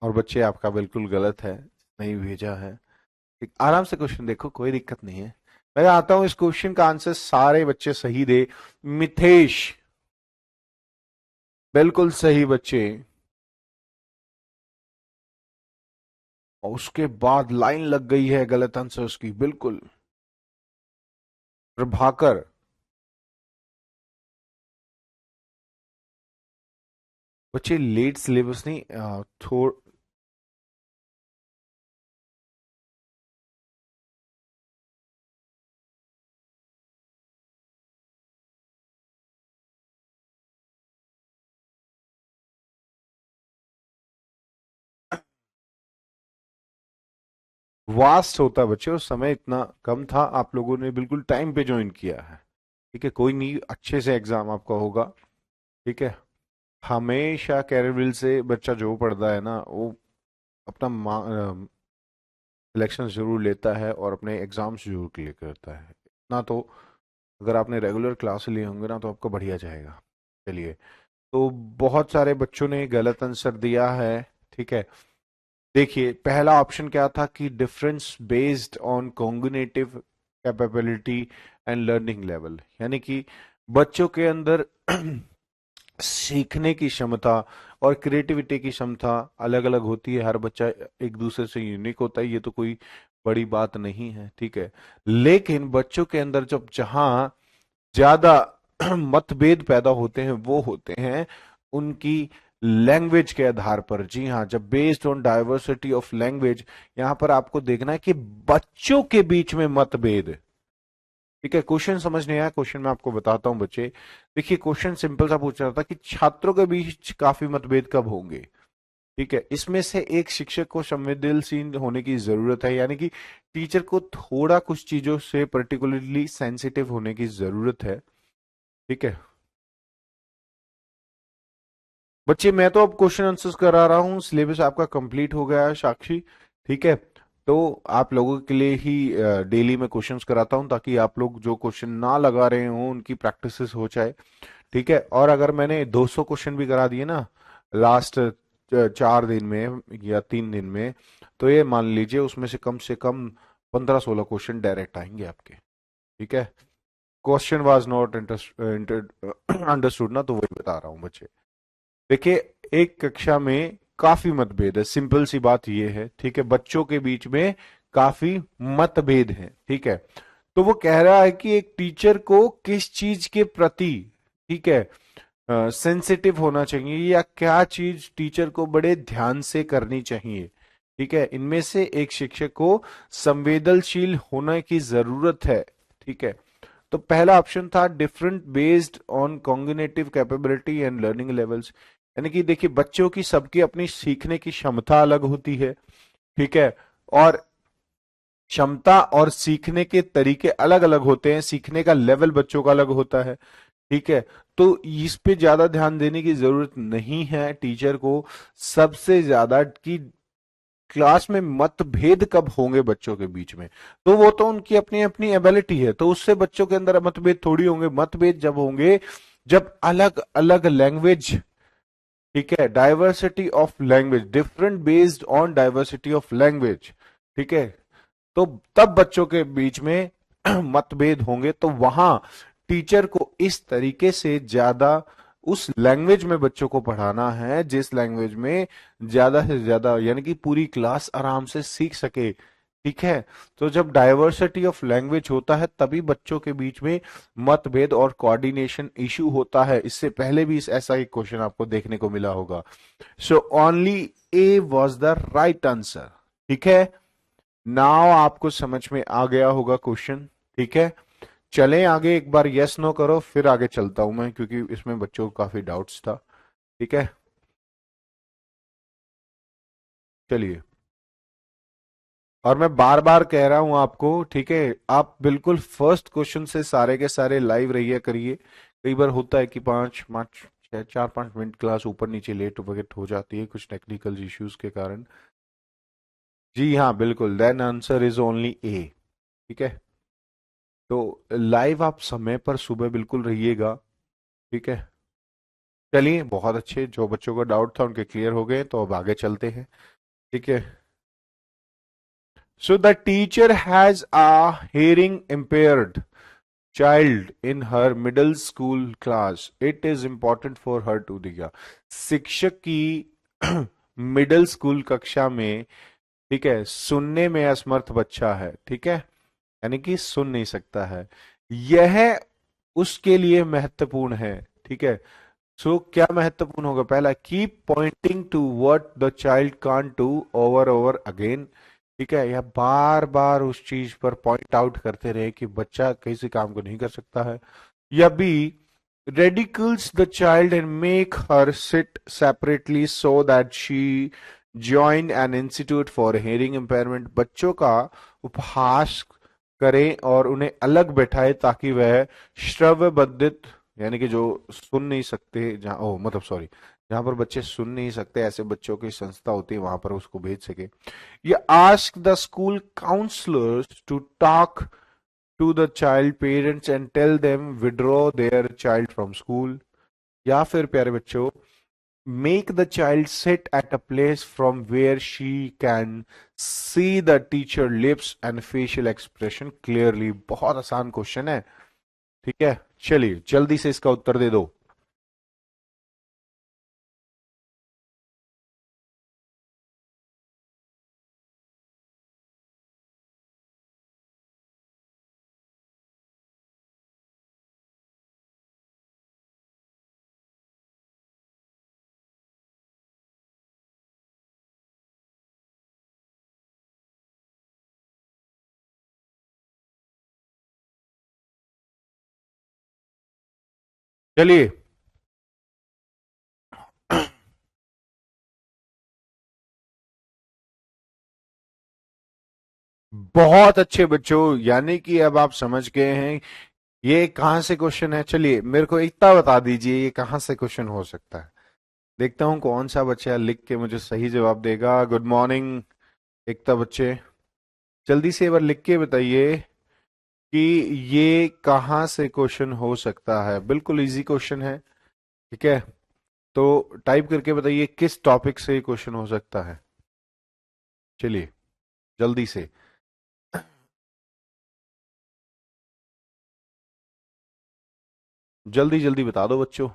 और बच्चे आपका बिल्कुल गलत है, नहीं भेजा है। एक आराम से क्वेश्चन देखो, कोई दिक्कत नहीं है। मैं आता हूं, इस क्वेश्चन का आंसर सारे बच्चे सही दे। मिथेश, बिल्कुल सही बच्चे। और उसके बाद लाइन लग गई है गलत आंसर उसकी, बिल्कुल। प्रभाकर, बच्चे लेट सिलेबस नहीं, थोड़ वास्ट होता है बच्चे, उस समय इतना कम था, आप लोगों ने बिल्कुल टाइम पे ज्वाइन किया है। ठीक है, कोई नहीं, अच्छे से एग्जाम आपका होगा। ठीक है, हमेशा कैरियर से बच्चा जो पढ़ता है ना, वो अपना सिलेक्शन जरूर लेता है और अपने एग्जाम्स जरूर क्लियर करता है। इतना तो अगर आपने रेगुलर क्लास लिए होंगे ना, तो आपका बढ़िया जाएगा। चलिए, तो बहुत सारे बच्चों ने गलत आंसर दिया है। ठीक है, देखिए पहला ऑप्शन क्या था कि difference based on cognitive capability and learning level, यानी कि बच्चों के अंदर सीखने की क्षमता और क्रिएटिविटी की क्षमता अलग अलग होती है, हर बच्चा एक दूसरे से यूनिक होता है, ये तो कोई बड़ी बात नहीं है। ठीक है, लेकिन बच्चों के अंदर जब जहां ज्यादा मतभेद पैदा होते हैं, वो होते हैं उनकी लैंग्वेज के आधार पर। जी हाँ, जब based on diversity of language, यहां पर आपको देखना है कि बच्चों के बीच में मतभेद। ठीक है, क्वेश्चन समझ नहीं आया, क्वेश्चन मैं आपको बताता हूं बच्चे। देखिए, क्वेश्चन सिंपल सा पूछ रहा था कि छात्रों के बीच काफी मतभेद कब होंगे। ठीक है, इसमें से एक शिक्षक को संवेदनशील होने की जरूरत है, यानी कि टीचर को थोड़ा कुछ चीजों से पर्टिकुलरली सेंसिटिव होने की जरूरत है। ठीक है, बच्चे मैं तो अब क्वेश्चन आंसर्स करा रहा हूँ, सिलेबस आपका कंप्लीट हो गया है साक्षी, ठीक है। तो आप लोगों के लिए ही डेली में क्वेश्चंस कराता हूँ, ताकि आप लोग जो क्वेश्चन ना लगा रहे हो उनकी प्रैक्टिस हो जाए, ठीक है। और अगर मैंने 200 क्वेश्चन भी करा दिए ना लास्ट 4 दिन में या 3 दिन में, तो ये मान लीजिए उसमें से कम 15-16 क्वेश्चन डायरेक्ट आएंगे आपके, ठीक है। क्वेश्चन वाज नॉट अंडरस्टूड ना, तो वही बता रहा हूँ बच्चे। देखिए, एक कक्षा में काफी मतभेद है, सिंपल सी बात ये है, ठीक है। बच्चों के बीच में काफी मतभेद है, ठीक है। तो वो कह रहा है कि एक टीचर को किस चीज के प्रति, ठीक है, सेंसिटिव होना चाहिए, या क्या चीज टीचर को बड़े ध्यान से करनी चाहिए, ठीक है। इनमें से एक शिक्षक को संवेदनशील होने की जरूरत है, ठीक है। तो पहला ऑप्शन था different based on cognitive capability and learning levels, यानी कि देखिए बच्चों की सबकी अपनी सीखने की क्षमता अलग होती है, ठीक है। और क्षमता और सीखने के तरीके अलग अलग होते हैं, सीखने का लेवल बच्चों का अलग होता है, ठीक है। तो इस पे ज्यादा ध्यान देने की जरूरत नहीं है टीचर को। सबसे ज्यादा कि क्लास में मतभेद कब होंगे बच्चों के बीच में, तो वो तो उनकी अपनी अपनी एबिलिटी है, तो उससे बच्चों के अंदर मतभेद थोड़ी होंगे। मतभेद जब होंगे जब अलग अलग लैंग्वेज, ठीक है, diversity of language, different based on diversity of language, ठीक है। तो तब बच्चों के बीच में मतभेद होंगे, तो वहां टीचर को इस तरीके से ज्यादा उस लैंग्वेज में बच्चों को पढ़ाना है जिस लैंग्वेज में ज्यादा से ज्यादा, यानी कि पूरी क्लास आराम से सीख सके, ठीक है। तो जब डाइवर्सिटी ऑफ लैंग्वेज होता है तभी बच्चों के बीच में मतभेद और कोऑर्डिनेशन इशू होता है। इससे पहले भी इस ऐसा एक क्वेश्चन आपको देखने को मिला होगा। So only A was the right answer, ठीक है। नाउ आपको समझ में आ गया होगा क्वेश्चन, ठीक है। चलें आगे, एक बार यस नो करो फिर आगे चलता हूं मैं, क्योंकि इसमें बच्चों को काफी डाउट्स था, ठीक है। चलिए, और मैं बार बार कह रहा हूं आपको, ठीक है, आप बिल्कुल फर्स्ट क्वेश्चन से सारे के सारे लाइव रहिए करिए। कई बार होता है कि 4-5 मिनट क्लास ऊपर नीचे लेट वगैरह हो जाती है कुछ टेक्निकल इश्यूज के कारण। जी हाँ बिल्कुल, देन आंसर इज ओनली ए, ठीक है। तो लाइव आप समय पर सुबह बिल्कुल रहिएगा, ठीक है। चलिए बहुत अच्छे, जो बच्चों को डाउट था उनके क्लियर हो गए, तो अब आगे चलते हैं, ठीक है। So the teacher has a hearing impaired child in her middle school class. It is important for her to दिया, शिक्षक की मिडिल स्कूल कक्षा में, ठीक है, सुनने में असमर्थ बच्चा है, ठीक है, यानी कि सुन नहीं सकता है, यह उसके लिए महत्वपूर्ण है, ठीक है। सो क्या महत्वपूर्ण होगा, पहला keep pointing to what the child can't do over over again, ठीक है, या बार बार उस चीज पर पॉइंट आउट करते रहे कि बच्चा किसी काम को नहीं कर सकता है। या B ridicules the child and make her sit separately so that she join an institute for hearing impairment, बच्चों का उपहास करें और उन्हें अलग बैठाए ताकि वह श्रव्य बधित, यानी कि जो सुन नहीं सकते, जहाँ ओ मतलब सॉरी, जहां पर बच्चे सुन नहीं सकते ऐसे बच्चों की संस्था होती है वहां पर उसको भेज सके। या ask the school counsellors to talk to the child parents and tell them withdraw their child from school। या फिर प्यारे बच्चों, make the child sit at a place from where she can see the teacher lips and facial expression clearly। बहुत आसान question है, ठीक है। चलिए जल्दी से इसका उत्तर दे दो। चलिए बहुत अच्छे बच्चों, यानी कि अब आप समझ गए हैं ये कहां से क्वेश्चन है। चलिए मेरे को इतना बता दीजिए ये कहां से क्वेश्चन हो सकता है। देखता हूं कौन सा बच्चा लिख के मुझे सही जवाब देगा। गुड मॉर्निंग एकता बच्चे, जल्दी से एक बार लिख के बताइए कि ये कहाँ से क्वेश्चन हो सकता है। बिल्कुल इजी क्वेश्चन है, ठीक है। तो टाइप करके बताइए किस टॉपिक से क्वेश्चन हो सकता है। चलिए जल्दी से। जल्दी जल्दी बता दो बच्चों,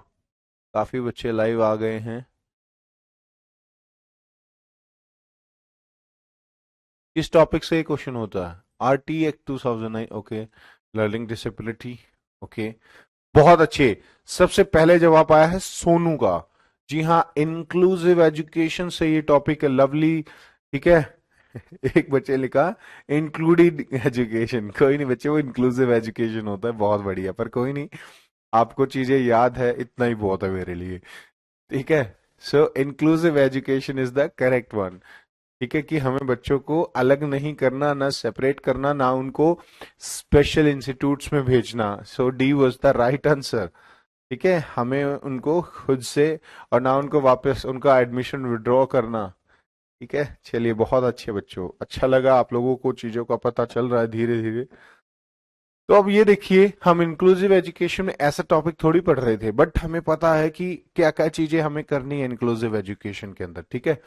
काफी बच्चे लाइव आ गए हैं। किस टॉपिक से क्वेश्चन होता है? RT act 2009, okay. Learning disability, okay. बहुत अच्छे। सबसे पहले जवाब आया है सोनू का। जी हाँ, इंक्लूसिव एजुकेशन से ये टॉपिक है। लवली, ठीक है। एक बच्चे लिखा इंक्लूडिंग एजुकेशन, कोई नहीं बच्चे, वो इंक्लूसिव एजुकेशन होता है। बहुत बढ़िया, पर कोई नहीं, आपको चीजें याद है इतना ही बहुत है मेरे लिए, ठीक है। So inclusive education is the correct one. ठीक है, कि हमें बच्चों को अलग नहीं करना, ना सेपरेट करना, ना उनको स्पेशल इंस्टीट्यूट्स में भेजना। So D was the right answer. ठीक है, हमें उनको खुद से, और ना उनको वापस उनका एडमिशन विड्रॉ करना। ठीक है, चलिए बहुत अच्छे बच्चों, अच्छा लगा आप लोगों को चीजों का पता चल रहा है धीरे धीरे। तो अब ये देखिए, हम इंक्लूसिव एजुकेशन में ऐसा टॉपिक थोड़ी पढ़ रहे थे, बट हमें पता है कि क्या क्या चीजें हमें करनी है इंक्लूसिव एजुकेशन के अंदर। ठीक है,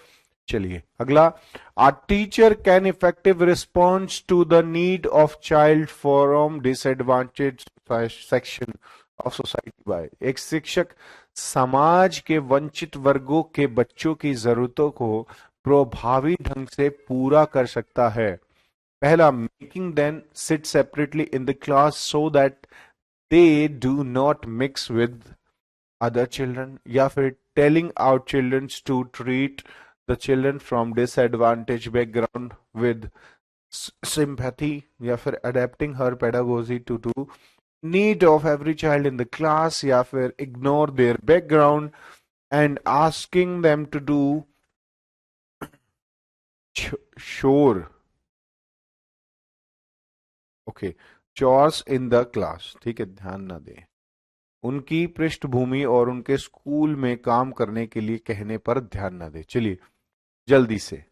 चलिए अगला। A teacher can effective response to the need of child from disadvantage section of society by. एक शिक्षक समाज के वंचित वर्गों के बच्चों की जरूरतों को प्रभावी ढंग से पूरा कर सकता है। पहला, making them sit separately in the class so that they do not mix with other children, या फिर telling our children to treat the children from disadvantaged background with sympathy, या फिर adapting her pedagogy to do need of every child in the class, या फिर ignore their background and asking them to do chore, okay, chores in the class। ठीक है, ध्यान ना दें उनकी पृष्ठभूमि और उनके स्कूल में काम करने के लिए कहने पर ध्यान ना दें। चलिए जल्दी से।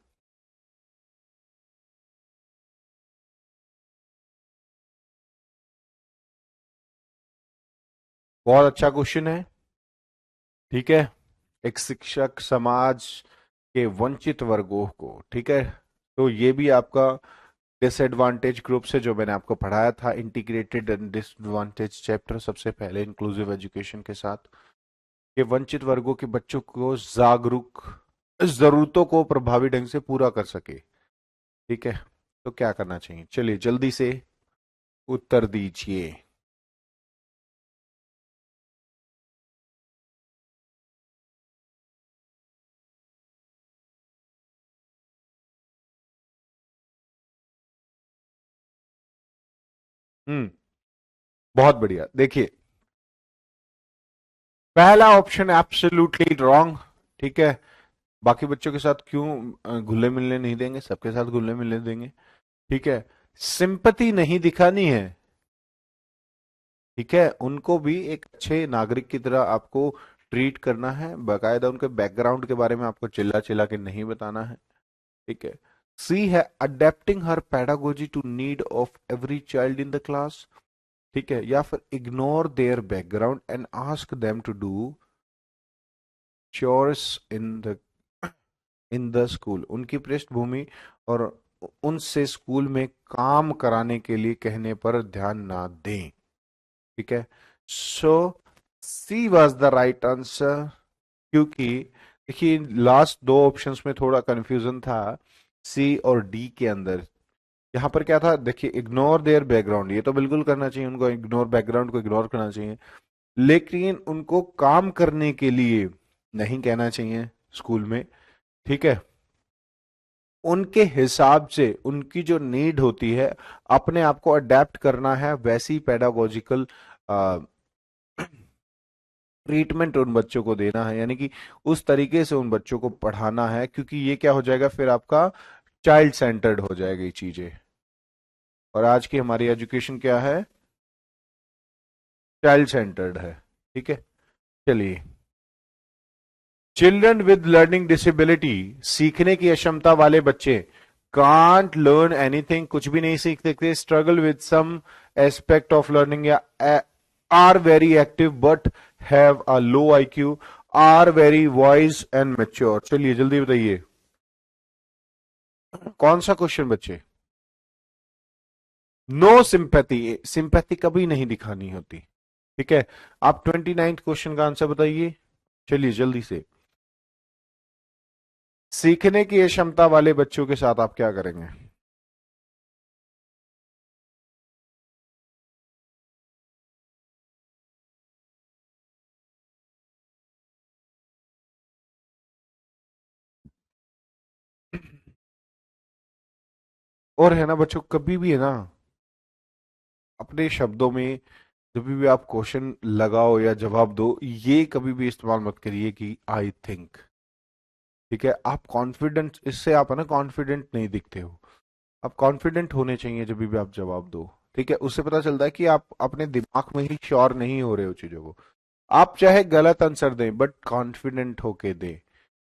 बहुत अच्छा क्वेश्चन है, ठीक है। एक शिक्षक समाज के वंचित वर्गों को, ठीक है। तो ये भी आपका डिसएडवांटेज ग्रुप से जो मैंने आपको पढ़ाया था, इंटीग्रेटेड एंड डिसएडवांटेज चैप्टर, सबसे पहले इंक्लूसिव एजुकेशन के साथ, ये वंचित वर्गों के बच्चों को जागरूक, जरूरतों को प्रभावी ढंग से पूरा कर सके। ठीक है, तो क्या करना चाहिए? चलिए जल्दी से उत्तर दीजिए। हम्म, बहुत बढ़िया। देखिए, पहला ऑप्शन एब्सोल्युटली रॉन्ग, ठीक है। बाकी बच्चों के साथ क्यों घुले मिलने नहीं देंगे? सबके साथ घुलने मिलने देंगे, ठीक है। सिंपैथी नहीं दिखानी है, ठीक है। उनको भी एक अच्छे नागरिक की तरह आपको ट्रीट करना है, बाकायदा उनके बैकग्राउंड के बारे में आपको चिल्ला चिल्ला के नहीं बताना है, ठीक है। सी है adapting her pedagogy to need of every child in the class, ठीक है। या फिर ignore their background and ask them to do chores in the school. उनकी पृष्ठभूमि और उनसे स्कूल में काम कराने के लिए कहने पर ध्यान ना दें, ठीक है। सो सी वॉज द राइट आंसर। क्योंकि देखिए, लास्ट दो ऑप्शंस में थोड़ा कंफ्यूजन था, सी और डी के अंदर। यहाँ पर क्या था? देखिए, इग्नोर देयर बैकग्राउंड, ये तो बिल्कुल करना चाहिए, उनको इग्नोर, बैकग्राउंड को इग्नोर करना चाहिए। लेकिन उनको काम करने के लिए नहीं कहना चाहिए स्कूल में, ठीक है। उनके हिसाब से उनकी जो नीड होती है, अपने आप को अडेप्ट करना है, वैसी पेडागोजिकल ट्रीटमेंट उन बच्चों को देना है, यानी कि उस तरीके से उन बच्चों को पढ़ाना है। क्योंकि ये क्या हो जाएगा फिर, आपका चाइल्ड सेंटर्ड हो जाएगी चीजें। और आज की हमारी एजुकेशन क्या है? चाइल्ड सेंटर्ड है, ठीक है। चलिए चिल्ड्रन विद लर्निंग डिसेबिलिटी, सीखने की अक्षमता वाले बच्चे, कांट लर्न एनीथिंग, कुछ भी नहीं सीख सकते, struggle with some aspect of learning, या are very active but have a low IQ, are very wise and mature. चलिए जल्दी बताइए कौन सा क्वेश्चन बच्चे। नो सिंपैथी, सिंपैथी कभी नहीं दिखानी होती। ठीक है, आप 29th क्वेश्चन का आंसर बताइए, चलिए जल्दी से। सीखने की क्षमता वाले बच्चों के साथ आप क्या करेंगे। और है ना बच्चों, कभी भी है ना अपने शब्दों में जब भी आप क्वेश्चन लगाओ या जवाब दो, ये कभी भी इस्तेमाल मत करिए कि आई थिंक। ठीक है, आप कॉन्फिडेंट, इससे आप है ना कॉन्फिडेंट नहीं दिखते हो। आप कॉन्फिडेंट होने चाहिए जब भी आप जवाब दो। ठीक है, उससे पता चलता है कि आप अपने दिमाग में ही श्योर नहीं हो रहे हो चीजों को। आप चाहे गलत आंसर दें बट कॉन्फिडेंट होके दें।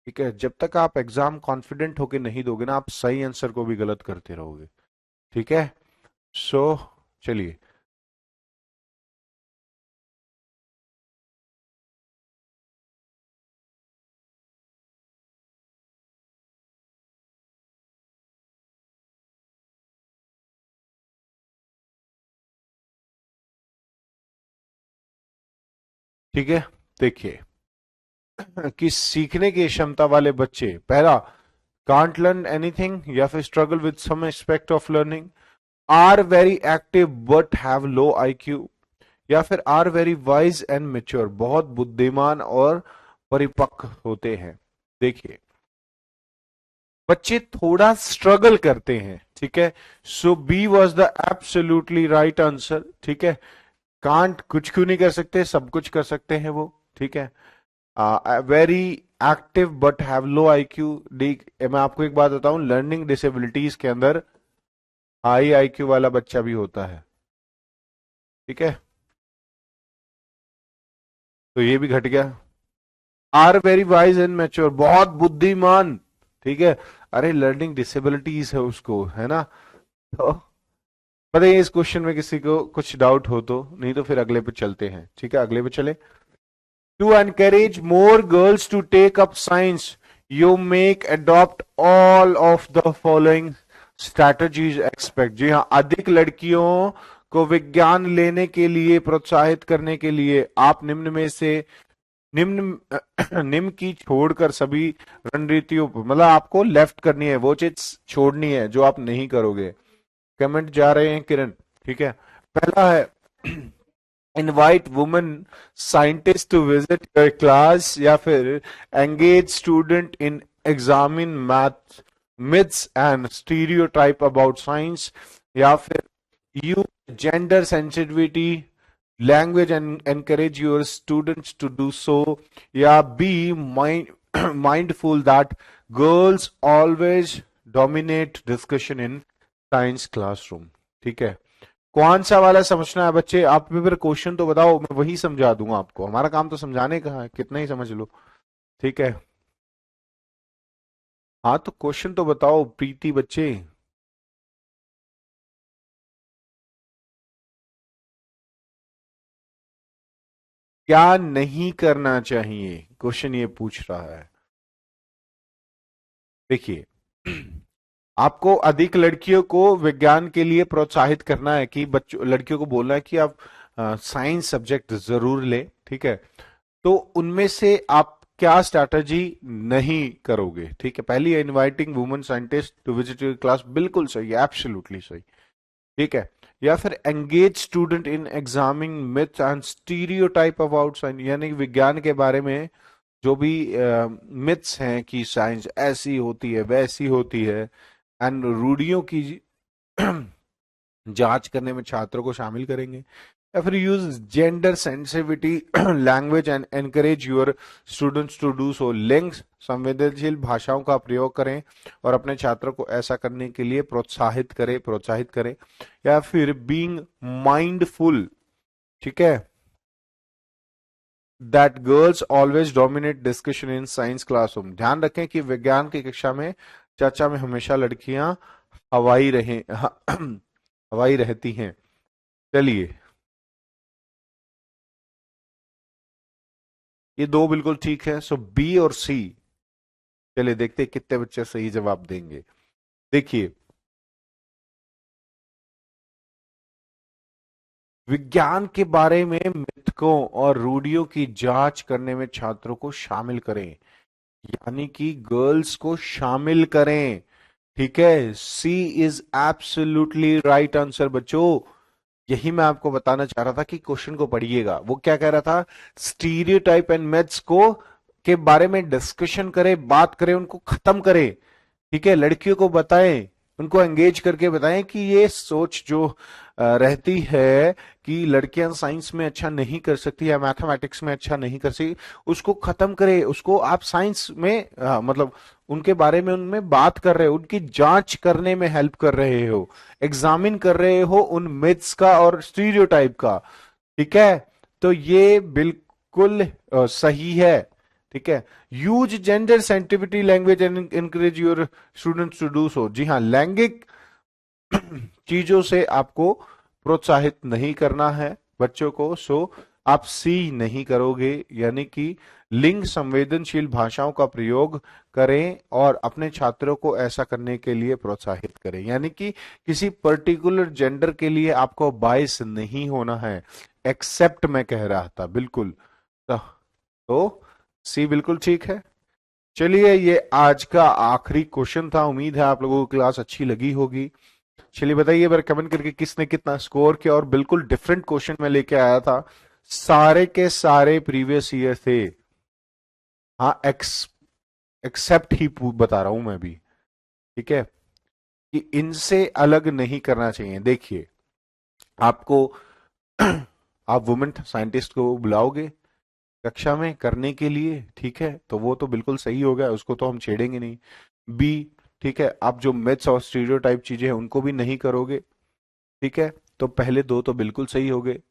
ठीक है, जब तक आप एग्जाम कॉन्फिडेंट होके नहीं दोगे ना, आप सही आंसर को भी गलत करते रहोगे। ठीक है, सो चलिए। ठीक है, देखिए कि सीखने की क्षमता वाले बच्चे, पहला कांट लर्न एनीथिंग, या फिर struggle with some aspect of learning, are very active but have low IQ, या फिर are very wise and mature, बहुत बुद्धिमान और परिपक्व होते हैं। देखिए, बच्चे थोड़ा स्ट्रगल करते हैं। ठीक है, so B was the absolutely right answer. ठीक है, कांट कुछ क्यों नहीं कर सकते, सब कुछ कर सकते हैं वो। ठीक है, very active but have low IQ, मैं आपको एक बात बताऊं, लर्निंग डिसेबिलिटीज के अंदर हाई आईक्यू वाला बच्चा भी होता है। ठीक है, तो ये भी घट गया। Are very wise and mature, बहुत बुद्धिमान। ठीक है, अरे लर्निंग डिसेबिलिटीज है उसको, है ना। तो बताइए इस क्वेश्चन में किसी को कुछ डाउट हो तो, नहीं तो फिर अगले पे चलते हैं। ठीक है, अगले पे चले। To encourage more girls to take up science, you make adopt all of the following strategies expect। जी हाँ, अधिक लड़कियों को विज्ञान लेने के लिए प्रोत्साहित करने के लिए आप निम्न में से निम्न की छोड़कर सभी रणनीतियों, मतलब आपको लेफ्ट करनी है, वो चीज छोड़नी है जो आप नहीं करोगे। कमेंट जा रहे हैं किरण। ठीक है, पहला है invite women scientist to visit your class, या फिर engage student in examine math myths and stereotype about science, या फिर use gender sensitivity language and encourage your students to do so, या be mindful that girls always dominate discussion in science classroom. ठीक है, कौन सा वाला समझना है बच्चे, आप भी फिर क्वेश्चन तो बताओ, मैं वही समझा दूंगा आपको, हमारा काम तो समझाने का है, कितना ही समझ लो। ठीक है, हाँ तो क्वेश्चन तो बताओ प्रीति बच्चे। क्या नहीं करना चाहिए, क्वेश्चन ये पूछ रहा है। देखिए आपको अधिक लड़कियों को विज्ञान के लिए प्रोत्साहित करना है, कि बच्चों लड़कियों को बोलना है कि आप साइंस सब्जेक्ट जरूर ले। ठीक है, तो उनमें से आप क्या स्ट्रैटेजी नहीं करोगे। ठीक है, पहली है inviting women scientist to visit your class, बिल्कुल सही है, एब्सोल्युटली सही। ठीक है, या फिर engage student in examining myth and stereotype about science, यानी विज्ञान के बारे में जो भी मिथ्स हैं कि साइंस ऐसी होती है वैसी होती है, एंड रूढ़ियों की जांच करने में छात्रों को शामिल करेंगे, या फिर use gender sensitivity language and encourage your students to do so, लिंग संवेदनशील भाषाओं का प्रयोग करें और अपने छात्रों को ऐसा करने के लिए प्रोत्साहित करें, या फिर बीइंग माइंडफुल। ठीक है, that girls always dominate discussion in science classroom. ध्यान रखें कि विज्ञान की कक्षा में चर्चा में हमेशा लड़कियां हवाई रहे हवाई रहती हैं। चलिए, ये दो बिल्कुल ठीक है, सो बी और सी। चलिए देखते हैं कितने बच्चे सही जवाब देंगे। देखिए, विज्ञान के बारे में मिथकों और रूढ़ियों की जांच करने में छात्रों को शामिल करें, यानी कि गर्ल्स को शामिल करें। ठीक है, सी इज एब्सोल्युटली राइट आंसर बच्चों। यही मैं आपको बताना चाह रहा था कि क्वेश्चन को पढ़िएगा। वो क्या कह रहा था, स्टीरियोटाइप एंड मिथ्स को के बारे में डिस्कशन करें, बात करें, उनको खत्म करें। ठीक है, लड़कियों को बताएं, उनको एंगेज करके बताएं कि ये सोच जो रहती है कि लड़कियां साइंस में अच्छा नहीं कर सकती या मैथमेटिक्स में अच्छा नहीं कर सकती, उसको खत्म करें। उसको आप साइंस में मतलब उनके बारे में उनमें बात कर रहे हो, उनकी जांच करने में हेल्प कर रहे हो, एग्जामिन कर रहे हो उन मिथ्स का और स्टीरियोटाइप का। ठीक है, तो ये बिल्कुल सही है। ठीक है, use gender sensitivity language and encourage your students to do so. जी हाँ, लैंगिक चीजों से आपको प्रोत्साहित नहीं करना है बच्चों को, सो आप सी नहीं करोगे, यानी कि लिंग संवेदनशील भाषाओं का प्रयोग करें और अपने छात्रों को ऐसा करने के लिए प्रोत्साहित करें, यानी कि किसी पर्टिकुलर जेंडर के लिए आपको बायस नहीं होना है। एक्सेप्ट मैं कह रहा था, बिल्कुल। तो सी बिल्कुल ठीक है। चलिए, ये आज का आखिरी क्वेश्चन था। उम्मीद है आप लोगों को क्लास अच्छी लगी होगी। चलिए बताइए बार कमेंट करके किसने कितना स्कोर किया। और बिल्कुल डिफरेंट क्वेश्चन मैं लेके आया था, सारे के सारे प्रीवियस ईयर थे। हाँ, एक्सेप्ट ही बता रहा हूं मैं भी। ठीक है, कि इनसे अलग नहीं करना चाहिए। देखिए, आपको आप वुमेन साइंटिस्ट को बुलाओगे कक्षा में करने के लिए, ठीक है, तो वो तो बिल्कुल सही हो गया, उसको तो हम छेड़ेंगे नहीं। बी, ठीक है, आप जो मिथ्स और स्टीरियोटाइप चीजें हैं उनको भी नहीं करोगे। ठीक है, तो पहले दो तो बिल्कुल सही हो गए।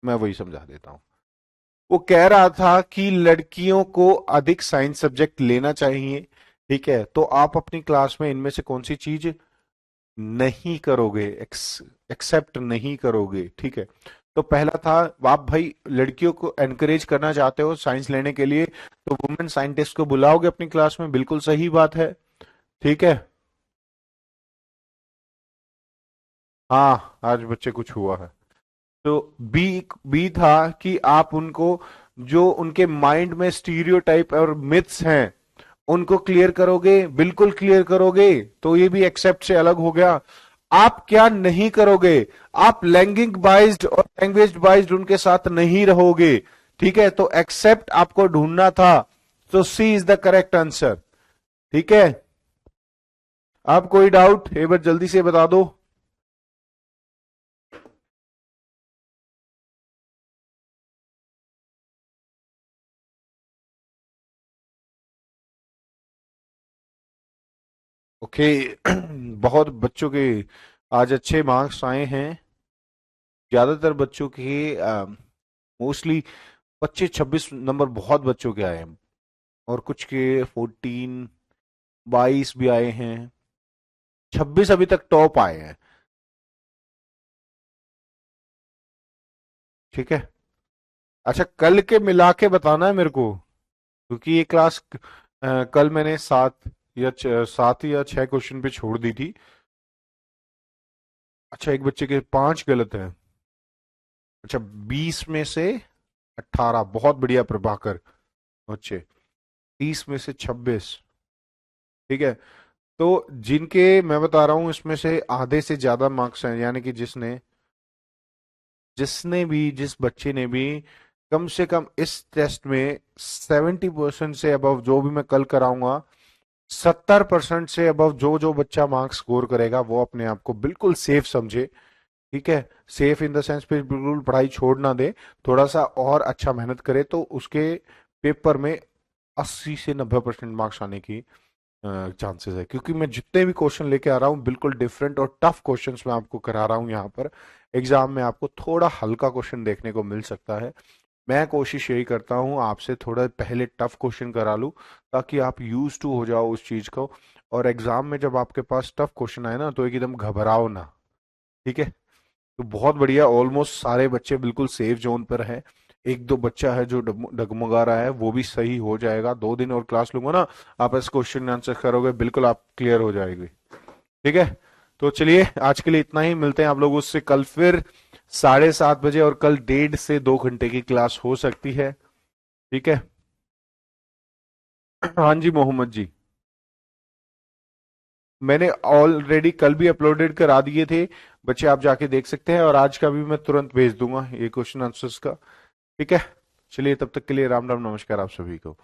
मैं वही समझा देता हूं। वो कह रहा था कि लड़कियों को अधिक साइंस सब्जेक्ट लेना चाहिए। ठीक है, तो आप अपनी क्लास में इनमें से कौन सी चीज नहीं करोगे, एक्सेप्ट नहीं करोगे। ठीक है, तो पहला था, आप भाई लड़कियों को एनकरेज करना चाहते हो साइंस लेने के लिए, तो वुमेन साइंटिस्ट को बुलाओगे अपनी क्लास में, बिल्कुल सही बात है। ठीक है, हाँ आज बच्चे कुछ हुआ है। तो बी बी था कि आप उनको जो उनके माइंड में स्टीरियोटाइप और मिथ्स हैं उनको क्लियर करोगे, बिल्कुल क्लियर करोगे, तो ये भी एक्सेप्ट से अलग हो गया। आप क्या नहीं करोगे, आप लैंगिक बाइज्ड और लैंग्वेज बाइज्ड उनके साथ नहीं रहोगे। ठीक है, तो एक्सेप्ट आपको ढूंढना था, तो सी इज द करेक्ट आंसर। ठीक है, आप कोई डाउट एक बार जल्दी से बता दो। ओके बहुत बच्चों के आज अच्छे मार्क्स आए हैं। ज्यादातर बच्चों के मोस्टली 25-26 नंबर बहुत बच्चों के आए हैं, और कुछ के 14-22 भी आए हैं, 26 अभी तक टॉप आए हैं। ठीक है, अच्छा कल के मिला के बताना है मेरे को, क्योंकि ये क्लास कल मैंने 7 या 6 क्वेश्चन पे छोड़ दी थी। अच्छा, एक बच्चे के 5 गलत हैं। अच्छा, 20 में से 18, बहुत बढ़िया प्रभाकर बच्चे। 30 में से 26। ठीक है, तो जिनके मैं बता रहा हूं इसमें से आधे से ज्यादा मार्क्स हैं, यानी कि जिसने जिसने भी जिस बच्चे ने भी कम से कम इस टेस्ट में 70% से अबव, जो भी मैं कल कराऊंगा 70% से अबव जो जो बच्चा मार्क्स स्कोर करेगा वो अपने आप को बिल्कुल सेफ समझे। ठीक है, सेफ इन द सेंस पे बिल्कुल पढ़ाई छोड़ ना दे, थोड़ा सा और अच्छा मेहनत करे तो उसके पेपर में 80 से 90% मार्क्स आने की चांसेस है। क्योंकि मैं जितने भी क्वेश्चन लेके आ रहा हूँ बिल्कुल डिफरेंट और टफ क्वेश्चंस मैं आपको करा रहा हूँ यहाँ पर, एग्जाम में आपको थोड़ा हल्का क्वेश्चन देखने को मिल सकता है। मैं कोशिश यही करता हूँ आपसे थोड़ा पहले टफ क्वेश्चन करा लूँ, ताकि आप यूज टू हो जाओ उस चीज को, और एग्जाम में जब आपके पास टफ क्वेश्चन आए ना तो एकदम घबराओ ना। ठीक है। तो बहुत बढ़िया, ऑलमोस्ट सारे बच्चे बिल्कुल सेफ जोन पर है। एक दो बच्चा है जो डगमगा रहा है, वो भी सही हो जाएगा। 2 दिन और क्लास लूंगा ना, आप इस क्वेश्चन आंसर करोगे, बिल्कुल आप क्लियर हो जाएगी। ठीक है। तो चलिए आज के लिए इतना ही, मिलते हैं आप लोगों से कल फिर 7:30 बजे, और कल 1.5 से 2 घंटे की क्लास हो सकती है। ठीक है। हाँ जी मोहम्मद जी, मैंने ऑलरेडी कल भी अपलोडेड करा दिए थे, बच्चे आप जाके देख सकते हैं, और आज का भी मैं तुरंत भेज दूंगा ये क्वेश्चन आंसर्स का। ठीक है। चलिए तब तक के लिए राम राम, नमस्कार आप सभी को।